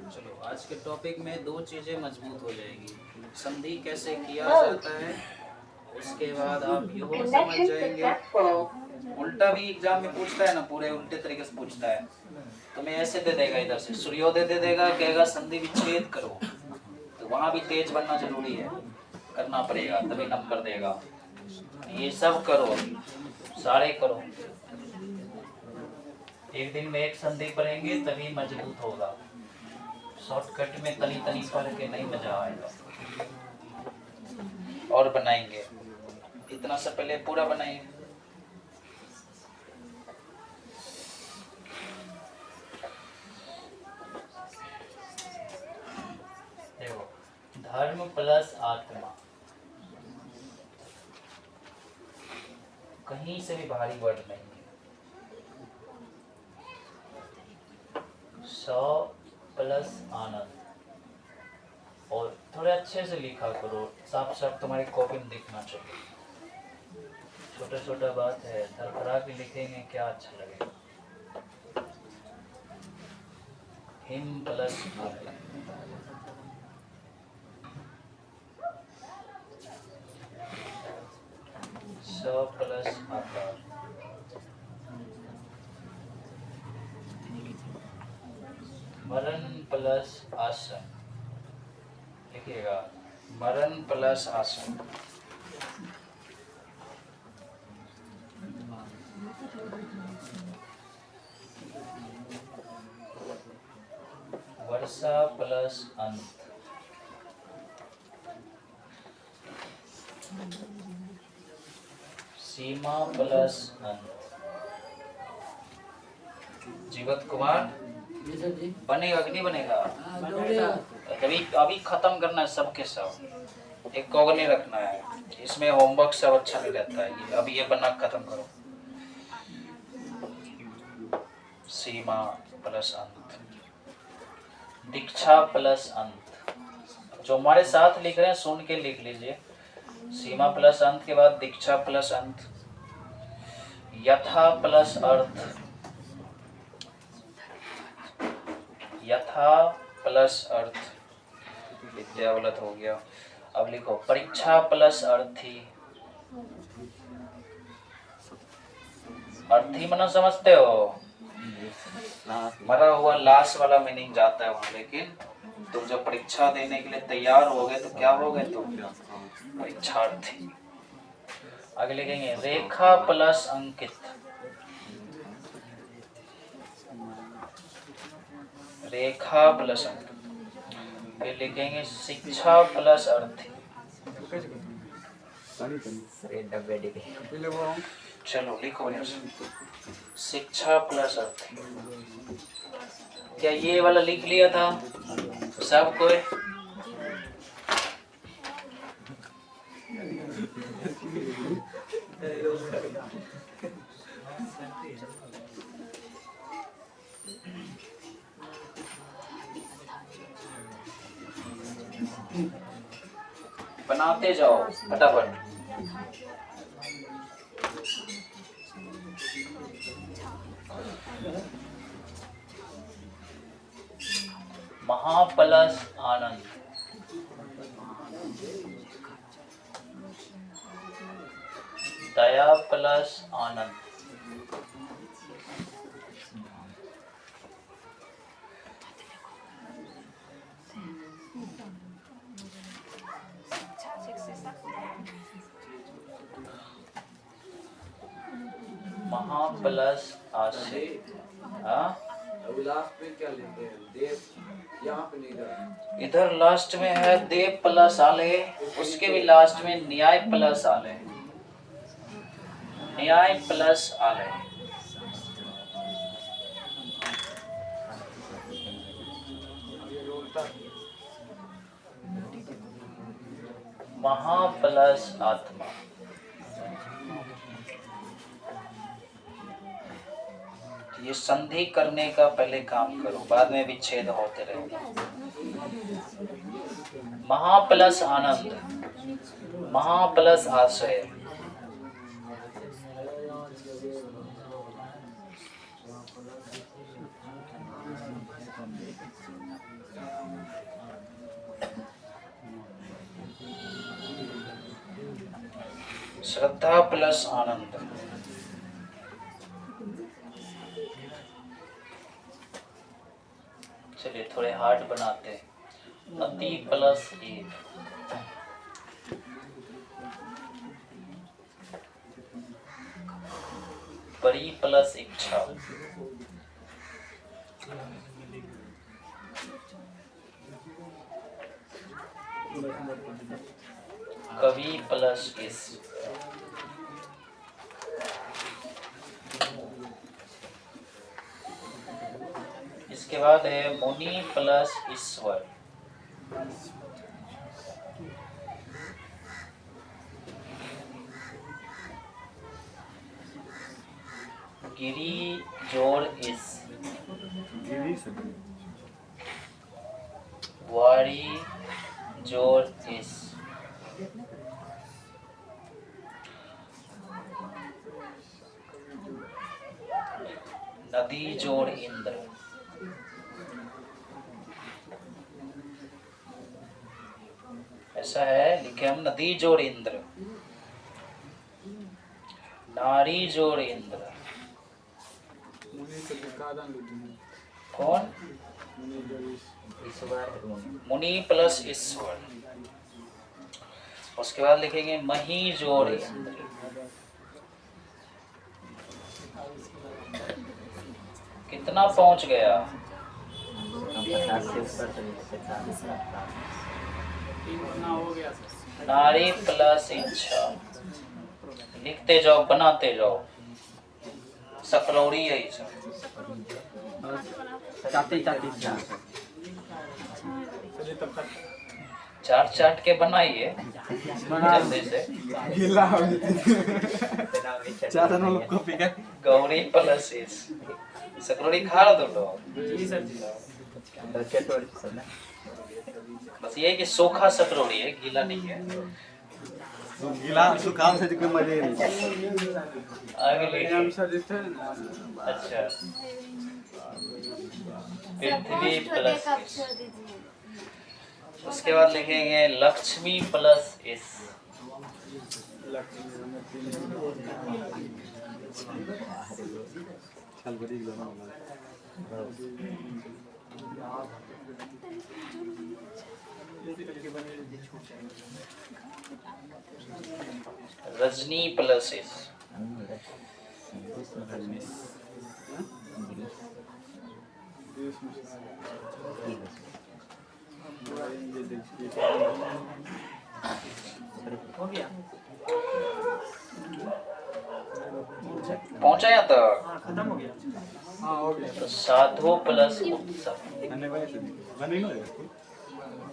चलो आज के टॉपिक में दो चीजें मजबूत हो जाएगी, संधि कैसे किया जाता है, उसके बाद आप यो समझ जाएंगे। उल्टा भी एग्जाम में पूछता है ना, पूरे उल्टे तरीके से पूछता है, तुम्हें ऐसे दे देगा, इधर से सूर्योदय दे देगा, कहेगा संधि विच्छेद करो, तो वहां भी तेज बनना जरूरी है, करना पड़ेगा तभी नंबर देगा। ये सब करो, सारे करो, एक दिन में एक संधि पढ़ेंगे तभी मजबूत होगा, शॉर्टकट में तनी तनी पढ़ के नहीं मजा आएगा। और बनाएंगे, इतना से पहले पूरा बनाएंगे। देखो, धर्म प्लस आत्मा, कहीं से भी भारी वर्ड नहीं है। 100 प्लस आनंद, और थोड़े अच्छे से लिखा करो, साफ साफ तुम्हारी कॉपी में दिखना चाहिए। छोटा छोटा बात है, धड़फड़ा के लिखेंगे क्या अच्छा लगेगा। हिम प्लस आनंद, 100 प्लस आकार, मरण प्लस आसन, लिखिएगा मरण प्लस आसन। वर्षा प्लस अंत। सीमा प्लस अंत। जीवत कुमार बनेगा कि नहीं बनेगा? अभी अभी खत्म करना है सबके सब, एक को नहीं रखना है इसमें, होमवर्क सब अच्छा नहीं रहता है। ये अभी ये बना खत्म करो। सीमा प्लस अंत, दीक्षा प्लस अंत। जो हमारे साथ लिख रहे हैं सुन के लिख लीजिए। सीमा प्लस अंत के बाद दीक्षा प्लस अंत। यथा प्लस अर्थ, यथा प्लस अर्थ, विद्यावलत हो गया। अब लिखो परीक्षा प्लस अर्थी। अर्थी मना समझते हो? मरा हुआ लाश वाला मीनिंग जाता है वहां, लेकिन तुम जब परीक्षा देने के लिए तैयार हो गए तो क्या हो गए तुम? परीक्षार्थी। आगे लिखेंगे रेखा प्लस अंकित। रेखा प्लस अंकित। फिर लिखेंगे शिक्षा प्लस अर्थी। चलो लिखो शिक्षा प्लस अर्थी। क्या ये वाला लिख लिया था सब कोई? बनाते जाओ फटाफट। महा प्लस आनंद। दया प्लस आनंद। महा प्लस आशय। लास्ट में क्या लिखते हैं? देव, यहाँ पे नहीं, इधर लास्ट में है देव प्लस आलय, उसके भी लास्ट में न्याय प्लस आलय। न्याय प्लस आलय। महा प्लस आत्मा। ये संधि करने का पहले काम करो, बाद में विच्छेद होते रहेंगे। महा प्लस आनंद। महा प्लस आश्रय। श्रद्धा प्लस आनंद। चलिए थोड़े हार्ड बनाते हैं। अति प्लस एक। परी प्लस इच्छा। कवि प्लस इस। इसके बाद है मुनि प्लस ईश्वर। गिरी जोड़ इस। वारी जोड़ इस। नदी जोड़ इंद्र। ऐसा है लिखे हम, नदी जोड़ इंद्र। नारी जोड़ इंद्र। कौन? मुनि प्लस ईश्वर। उसके बाद लिखेंगे मही जोड़ी। कितना पहुंच गया? नारी प्लस इच्छा। लिखते जाओ, बनाते जाओ। सकरौड़ी है ये सब। चाट के बनाइए जल्दी से। गौरी प्लस इस सकरौड़ी खा रहे तुम लोग? बस ये है कि सूखा सकरौड़ी है, गीला नहीं है। तो गीला सुखाम से कोई मजे नहीं। आगे लिखिए। अच्छा, पृथ्वी प्लस इस। उसके बाद लिखेंगे लक्ष्मी प्लस इस। रजनी प्लस इस। पहुंचा यहाँ तक? खत्म हो गया। हाँ हो गया। तो साधु प्लस उत्सव।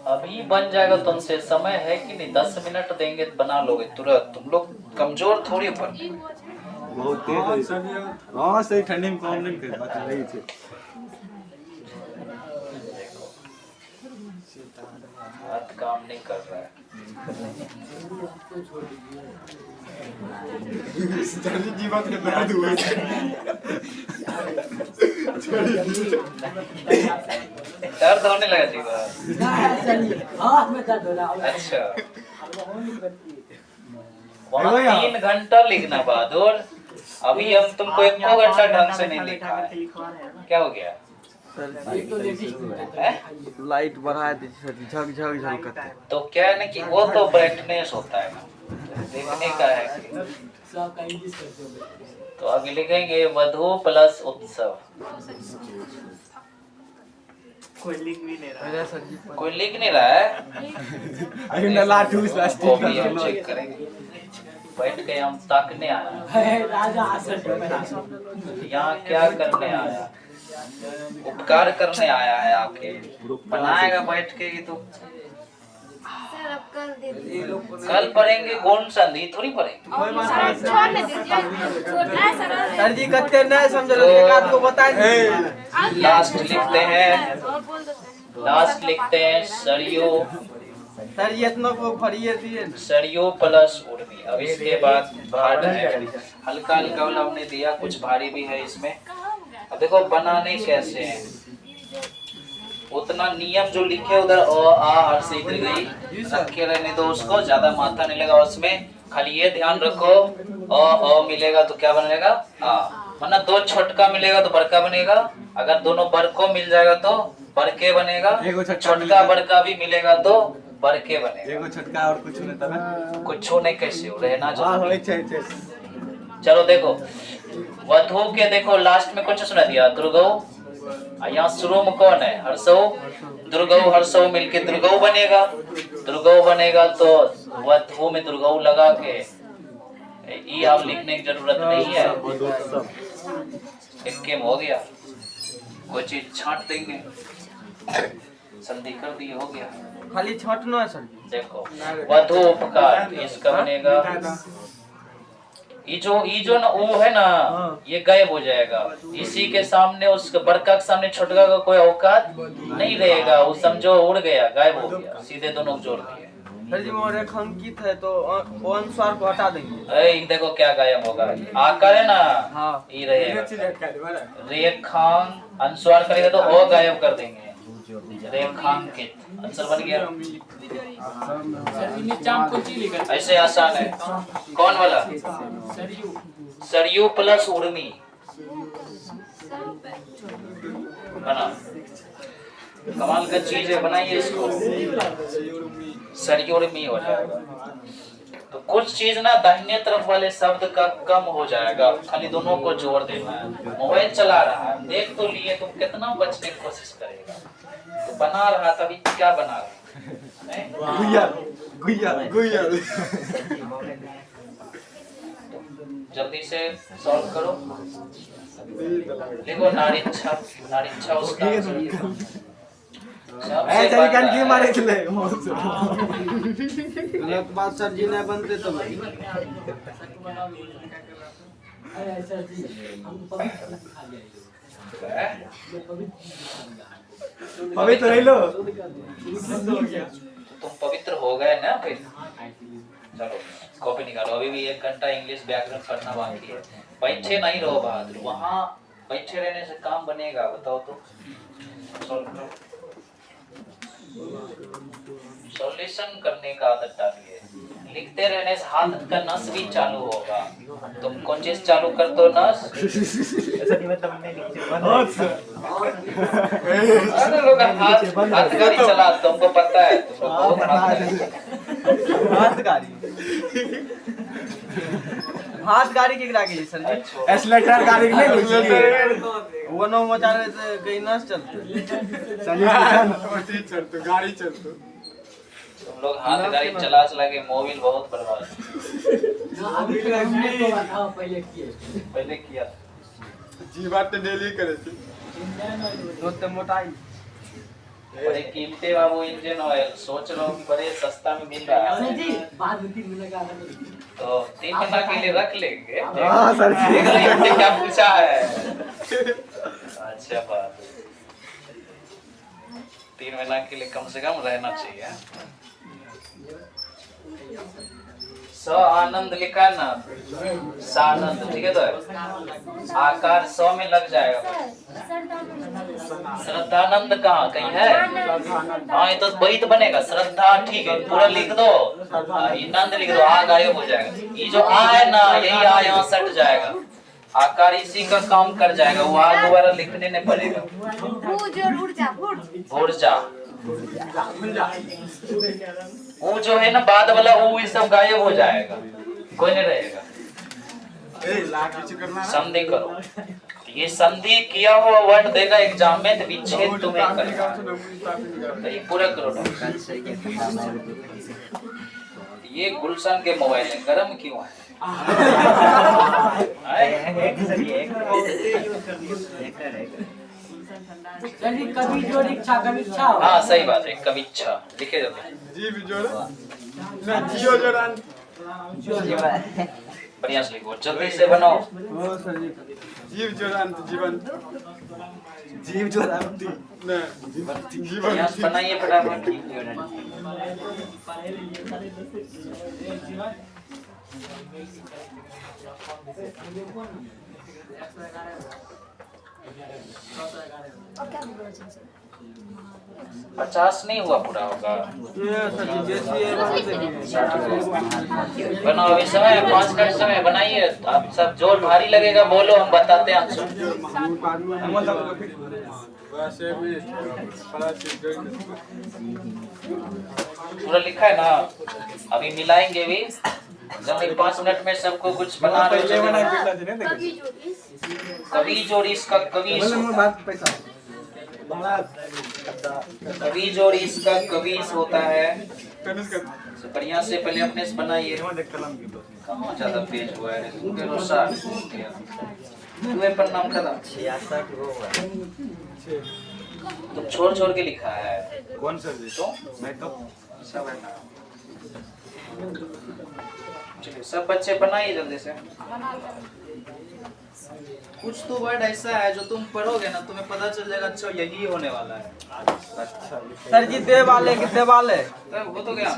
अभी बन जाएगा, तुमसे समय है कि नहीं? 10 मिनट देंगे बना लोगे तुरंत। तुम लोग कमजोर थोड़ी पर। बहुत तेज है। हाँ सही, ठंडी में काम नहीं कर बात रही थी। हाथ काम नहीं कर रहा है। जीवन के दर्द हुए। दर्द होने लगा जीवन। हाथ में दर्द हो रहा है। अच्छा, वहाँ 3 घंटा लिखना बहादुर। अभी हम तुमको 1 घंटा ढंग से नहीं लिखा है। क्या हो गया? लाइट बढ़ा दी, झक झक झक करता है। तो क्या है ना कि वो तो ब्राइटनेस होता है ना, देखने का है। तो आगे लिखेंगे वधु प्लस उत्सव। कोई लिख भी नहीं रहा। कोई लिख नहीं रहा है। अभी मैं लाटू वो भी हम चेक करेंगे। बैठ के हम ताकने आया। राजा आसन यहाँ क्या करने आया? उपकार करने आया है आके। बनाएगा बैठ के ही तो। कल पढ़ेंगे गुण संधि, थोड़ी पढ़ेंगे। सर जी कत्ते नहीं समझ रहे, एक आध को बताइए। लास्ट लिखते हैं, लास्ट लिखते हैं सरयू। सर ये इतना को भरिए दिए। सरयू प्लस उर्मी। अब इसके बाद भार है। हल्का हल्का वाला हमने दिया, कुछ भारी भी है इसमें। अब देखो बनाने कैसे हैं। उतना नियम जो लिखे उधर अ आ हर से इधर गई रखे रहने दो उसको, ज्यादा माथा नहीं लगा उसमें। खाली ये ध्यान रखो अ मिलेगा तो क्या बनेगा? आ। वरना 2 छोटका मिलेगा तो बड़का बनेगा। अगर दोनों बड़को मिल जाएगा तो बड़के बनेगा। छोटका बड़का भी मिलेगा तो बड़के बनेगा। एगो छटका और कुछ नहीं तब। कुछ नहीं कैसे हो रहना चाहिए। चलो देखो, वधु के देखो लास्ट में कुछ सुना दिया दुर्गौ। यहाँ शुरू में कौन है? हर्षौ। दुर्गौ हर्षौ मिलके दुर्गौ बनेगा। दुर्गौ बनेगा तो वधु में दुर्गौ लगा के ये आप लिखने की जरूरत नहीं है। एक गेम हो गया। कोई चीज छांट देंगे, संधि कर दी, हो गया। खाली छटना है सर। देखो वधु उपकार, इसका बनेगा ये जो ना वो है ना, ये गायब हो जाएगा। इसी के सामने उसके बड़का के सामने छोटका का कोई औकात नहीं रहेगा। वो समझो उड़ गया, गायब हो गया। सीधे दोनों जोड़ दिए। सर जी वो रेखांकित है तो वो अनुसार को हटा देंगे। ये देखो क्या गायब होगा। आकार है ना, हाँ। ये रहेगा। रेखांक अनुसार करेगा तो ओ गायब कर देंगे। रेखांकित आंसर बन गया। ऐसे आसान है। कौन वाला? सरयू प्लस उर्मी बना। कमाल का चीज है, बनाइए इसको, सरयोरमी हो जाएगा। तो कुछ चीज ना दाहिने तरफ वाले शब्द का कम हो जाएगा, खाली दोनों को जोड़ देना है। मोबाइल चला रहा है, देख तो लिए, तुम कितना बचने की कोशिश करेगा। तो बना रहा था, अभी क्या बना रहा है? गुइया गुइया गुइया। जल्दी से सॉल्व करो, लिखो नारीच्छा। नारीच्छा उसका ऐसे निकाल के मारे चले। गलत बात सर जी नहीं बनते तो भाई। अरे सर जी हम पवित्र खा लिया अभी तो नहीं लो। तुम पवित्र हो गए ना फिर। चलो कॉपी निकालो, अभी भी 1 घंटा इंग्लिश व्याकरण पढ़ना बाकी है। बैठे नहीं रहो बहादुर, वहाँ बैठे रहने से काम बनेगा? बताओ तो। सॉल्यूशन करने का आदत डालिए, लिखते रहने से हाथ का नस भी चालू होगा। तुम कौन चीज चालू कर दो? नस। अरे लोग हाथ गाड़ी चला, तुमको पता है, तुम लोग हाथ गाड़ी हाथ गाड़ी के गिरा के सर जी। एक्सीलेटर गाड़ी के नहीं वो नो मचा रहे थे कहीं ना चलते चलते गाड़ी चलते। तुम लोग हाथ गाड़ी चला चला के मोबाइल बहुत बर्बाद। अभी तो हमने तो बताओ पहले किया जी बात तो डेली करे थे तो मोटाई। बड़े कीमती बाबू इंजन ऑयल, सोच रहा हूँ कि बड़े सस्ता में मिल रहा है, जी बाद में 3 महीने का तो 3 महीना के लिए रख लेंगे। हाँ, सर जी। देख लेंगे क्या पूछा है। अच्छा बात, 3 महीना के लिए कम से कम रहना चाहिए। स आनंद लिखा ना, सानंद, ठीक है। तो आकार 100 में लग जाएगा। श्रद्धानंद कहाँ कहीं है? हाँ ये तो वही तो बनेगा। श्रद्धा ठीक है, पूरा लिख दो, नंद लिख दो, आ गायब हो जाएगा। ये जो आ है ना, यही आ यहाँ सट जाएगा, आकार इसी का काम कर जाएगा। वो आ दोबारा लिखने नहीं पड़ेगा। ऊर्जा, वो जो है ना बाद वाला, वो ये सब गायब हो जाएगा, कोई नहीं रहेगा। संधि करो, ये संधि किया हुआ वर्ड देगा एग्जाम में, तो विच्छेद तुम्हें करेगा। तो ये पूरा करो। ये गुलशन के मोबाइल है, गरम क्यों है? कभी जो इच्छा कभी इच्छा। हाँ सही बात है, कविच्छा लिखे जाते। जी भी जोड़ा ना, जियो जोड़ा बढ़िया से लिखो, जल्दी से बनाओ। ओ सर जी। जीव जोड़ांत जीवन, जीव जोड़ांत ना जीवन बढ़िया से बनाइए फटाफट। और क्या बोलना चाहिए? 50 नहीं हुआ, पूरा होगा। ये सर जी जैसी है बनाओ, अभी समय है, 5 मिनट समय, बनाइए। आप सब जोर भारी लगेगा, बोलो, हम बताते हैं आंसर। वैसे भी पूरा लिखा है ना, अभी मिलाएंगे भी जल्दी। 5 मिनट में सबको कुछ बना रहे हो। कवि जोड़ इसका कवीस होता है। कवि जोड़ इसका कवीस होता है। तो बढ़िया से पहले अपने से बनाइए। कहाँ ज्यादा पेज हुआ है, तुम्हें पर नाम खत्म। तुम छोड़ छोड़ के लिखा है। कौन सर जी? तो मैं तो सब है ना। चलिए सब बच्चे बनाइए जल्दी से। कुछ तो वर्ड ऐसा है जो तुम पढ़ोगे ना, तुम्हें पता चल जाएगा अच्छा यही होने वाला है। सर जी देवालय के देवालय, वो तो क्या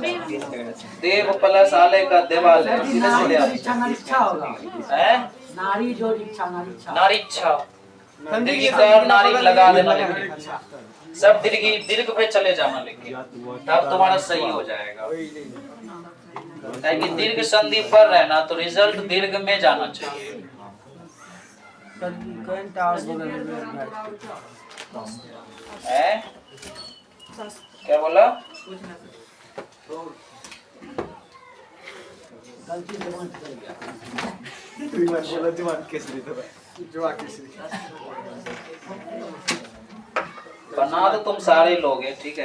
देव प्लस आलय का देवालय, सीधे सीधे इच्छा होगा। हैं? नारी जो इच्छा नारीच्छा। नारीच्छा, दीर्घ और नारी लगा देना, लेकिन सब दीर्घ पे चले जाना, लेकिन तब तुम्हारा सही हो जाएगा। ताकि दीर्घ संधि पर रहना, तो रिजल्ट दीर्घ में जाना चाहिए। है क्या बोला? बना तो तुम सारे लोग हैं, ठीक है।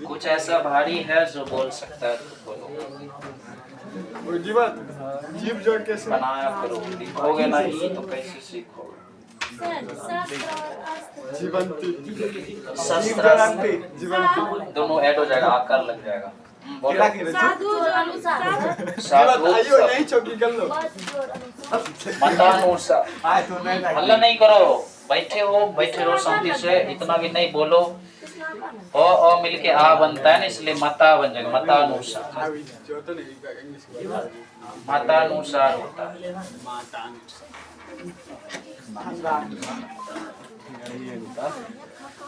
कुछ ऐसा भारी है जो बोल सकता है तो बोलो। बनाया करो, लिखोगे नहीं तो कैसे सीखोगे? शस्त्र दोनों ऐड हो जाएगा, आकार लग जाएगा। बोलो। मतानुसार। हल्ला नहीं करो, बैठे रहो शांति से, इतना भी नहीं बोलो। ओ मिलके आ बनता है ना, इसलिए मता बन जाएगा। मतानुसार, मतानुसार होता है।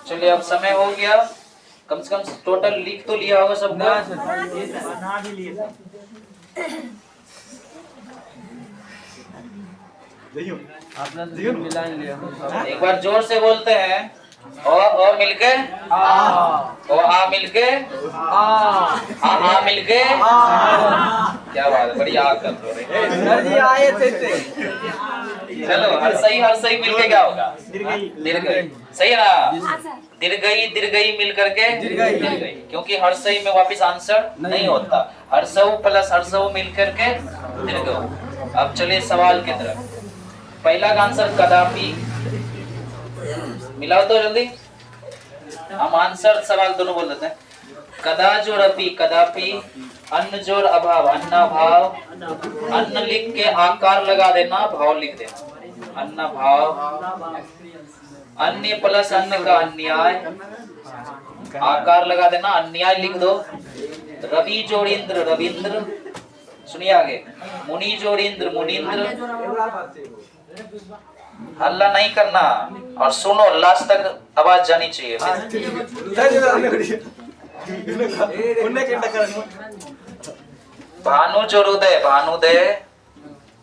चलिए अब समय हो गया, कम से कम टोटल लिख तो लिया होगा सबका। बना भी लिए। एक बार जोर से बोलते हैं। ओ मिलके ओ आ मिलके आ मिलके। क्या बात है, बढ़िया कर रहे। सर जी आए थे। चलो हर सही मिलके क्या होगा? दीर्घई। सही है ना? दीर्घई मिल करके दीर्घई, क्योंकि हर सही में वापस आंसर नहीं होता। हर्षऊ प्लस हर्षऊ मिल करके दीर्घऊ। अब चलिए सवाल की तरफ। पहला का आंसर कदापि, मिलाओ तो जल्दी। हम आंसर सवाल दोनों बोल देते हैं। कदा जोड़ अपि कदापि, अन्न जोड़ अभाव अन्नाभाव। अन्न लिख के आकार लगा देना, भाव लिख देना। अन्न भाव, अन्य प्लस अन्न का अन्याय, आकार लगा देना, अन्याय लिख दो। रवि जोड़ इंद्र रविंद्र। सुनिए आगे। मुनि जोड़ इंद्र मुनिंद्र। हल्ला नहीं करना और सुनो, लास्ट तक आवाज जानी चाहिए। भानु जोड़ उदय भानुदय।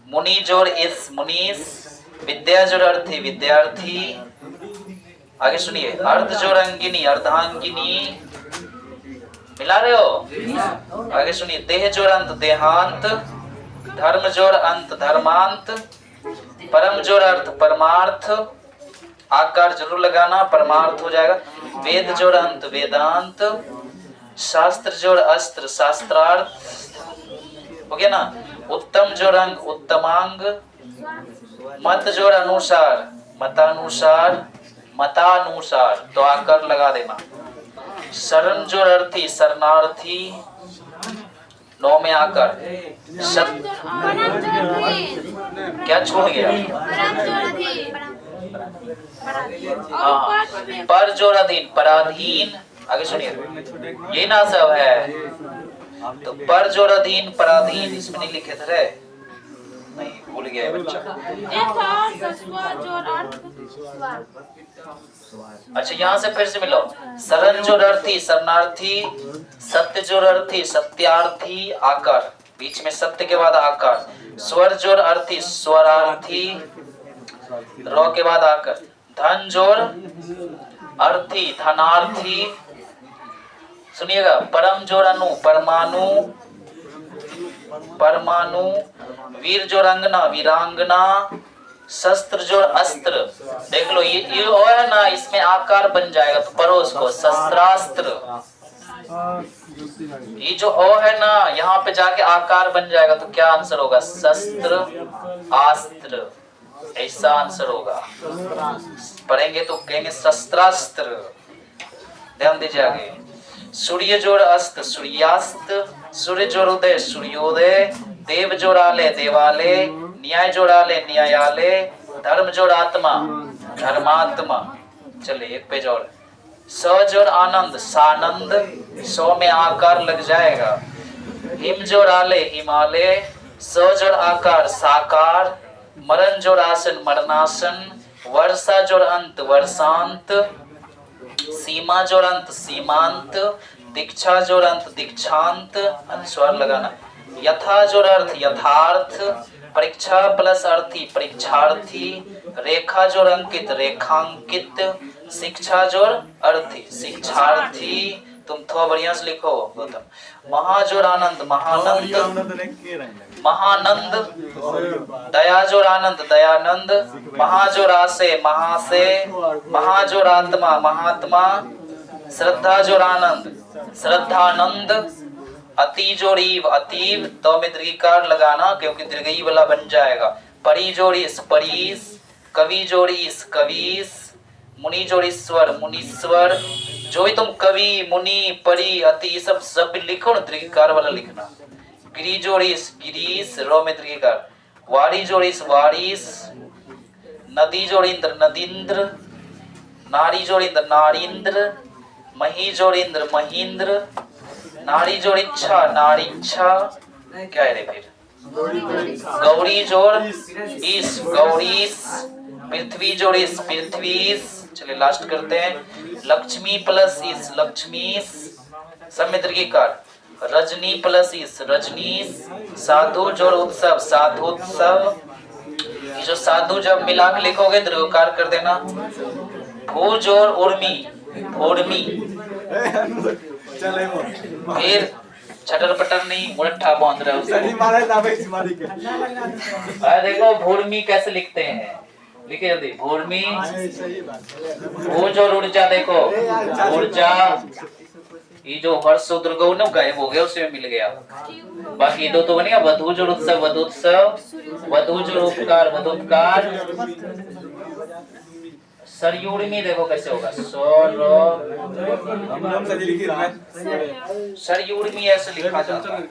मुनि जोड़ इस मुनीस। विद्या जोड़ अर्थी विद्यार्थी। आगे सुनिए। अर्ध जोड़ अंगिनी अर्धांगिनी। मिला रहे हो? आगे सुनिए। देह जोड़ अंत देहांत। धर्म जोड़ अंत धर्मांत। परम जोड़ अर्थ परमार्थ। आकार जरूर लगाना, परमार्थ हो जाएगा। वेद जोड़ अंत वेदांत। शास्त्र जोड़ अस्त्र शास्त्रार्थ। हो गया ना? उत्तम जोड़ अंग उत्तमांग। मत जोड़ अनुसार मतानुसार मतानुसार, तो आकर लगा देना। शरण जोड़ अर्थी शरणार्थी। 9 में आकर क्या छूट गया? पर जोड़ अधीन पराधीन। आगे सुनिए, ये ना सब है तो पर जोड़ अधीन पराधीन इसमें नहीं लिखे थे। नहीं, भूल गया बच्चा। अच्छा यहाँ से फिर से मिलो। शरण जोड़ अर्थी शरणार्थी। सत्य जोड़ अर्थी सत्यार्थी। आकार बीच में सत्य के बाद आकार। स्वर जोड़ अर्थी स्वरार्थी। रो के बाद आकर। धन जोड़ अर्थी धनार्थी। सुनिएगा। परम जोड़ अनु परमाणु परमाणु। वीर जोड़ अंगना वीरांगना। शस्त्र जोड़ अस्त्र। देख लो ये ओ है ना, इसमें आकार बन जाएगा तो पढ़ो उसको। शस्त्रास्त्र। ये जो ओ है ना, यहाँ पे जाके आकार बन जाएगा तो क्या आंसर होगा? शस्त्र अस्त्र, ऐसा आंसर होगा। पढ़ेंगे तो कहेंगे शस्त्रास्त्र। ध्यान दीजिए आगे। सूर्य जोड़ अस्त सूर्यास्त। सूर्य जोड़ उदय सूर्योदय। देव जोड़ाले देवालय। न्याय जोड़ाले न्यायालय। धर्म जोड़ आत्मा धर्मात्मा। चलिए एक पेज और। स जोड़ आनंद सानंद। 100 में आकार लग जाएगा। हिम जोड़ आले हिमालय। स जोड़ आकार साकार। मरण जोड़ आसन मरणासन। वर्षा जोड़ अंत वर्षांत। सीमा जोड़ अंत सीमांत। दीक्षा जोड़ अंत दीक्षांत। अनुस्वार लगाना। यथा जोड़ अर्थ यथार्थ। परीक्षा प्लस अर्थी परीक्षार्थी। रेखा जोड़ अंकित रेखांकित। शिक्षा जोर अर्थी, शिक्षार्थी। तुम थोड़ा बढ़िया से लिखो गौतम। महाजोर आनंद, महानंद, महानंद। दयाजोर आनंद, दयानंद। महाजोर आसे, महासे। महाजोर आत्मा, महात्मा। श्रद्धा जोर आनंद, श्रद्धानंद। अति जोर ईव, अतीव। तो में दीर्घिकार लगाना क्योंकि दीर्घई वाला बन जाएगा। परी जोर इस, परीस। कवि जोर इस, कवीस। मुनि जोर ईश्वर, मुनीश्वर। जो भी तुम कवि, मुनि, परी, अति ये सब शब्द लिखो ना दीर्घिकार वाला लिखना। गिरी जोर इस, गिरीश। रो में दीर्घिकार। वारी जोर इस, वारिस। नदी जोर इंद्र, नदींद्र। नारी जोर इंद्र, नारींद्र। मही जोर इंद्र, महींद्र। नारी जोर इच्छा, नारीच्छा। क्या है रे फिर? गौरी जोर इस, गौरीस। पृथ्वी जोर इस, पृथ्वीस। चलिए लास्ट करते हैं। लक्ष्मी प्लस इस, लक्ष्मीस। सब में दीर्घिकार। रजनी प्लस इस, रजनीस। साधु जोर उत्सव, साधुत्सव। ये जो साधु जब मिला के लिखोगे दीर्घिकार कर देना। भू जोर उर्मी, भूर्मी। फिर छटर पटर नहीं, मुरट्ठा बांध रहे हो। देखो भूर्मी कैसे लिखते हैं, लिखे जल्दी। भूर्मी। भूज और ऊर्जा देखो, ऊर्जा। ये जो हर्ष उद्रगौ ना गायब हो गया उसमें मिल गया। बाकी दो तो बनेगा वधूज और उत्सव, वधुत्सव। वधूज और उपकार, वधुपकार। सरयूर्मी देखो कैसे होगा। सरयूर्मी ऐसे लिखा जाता है।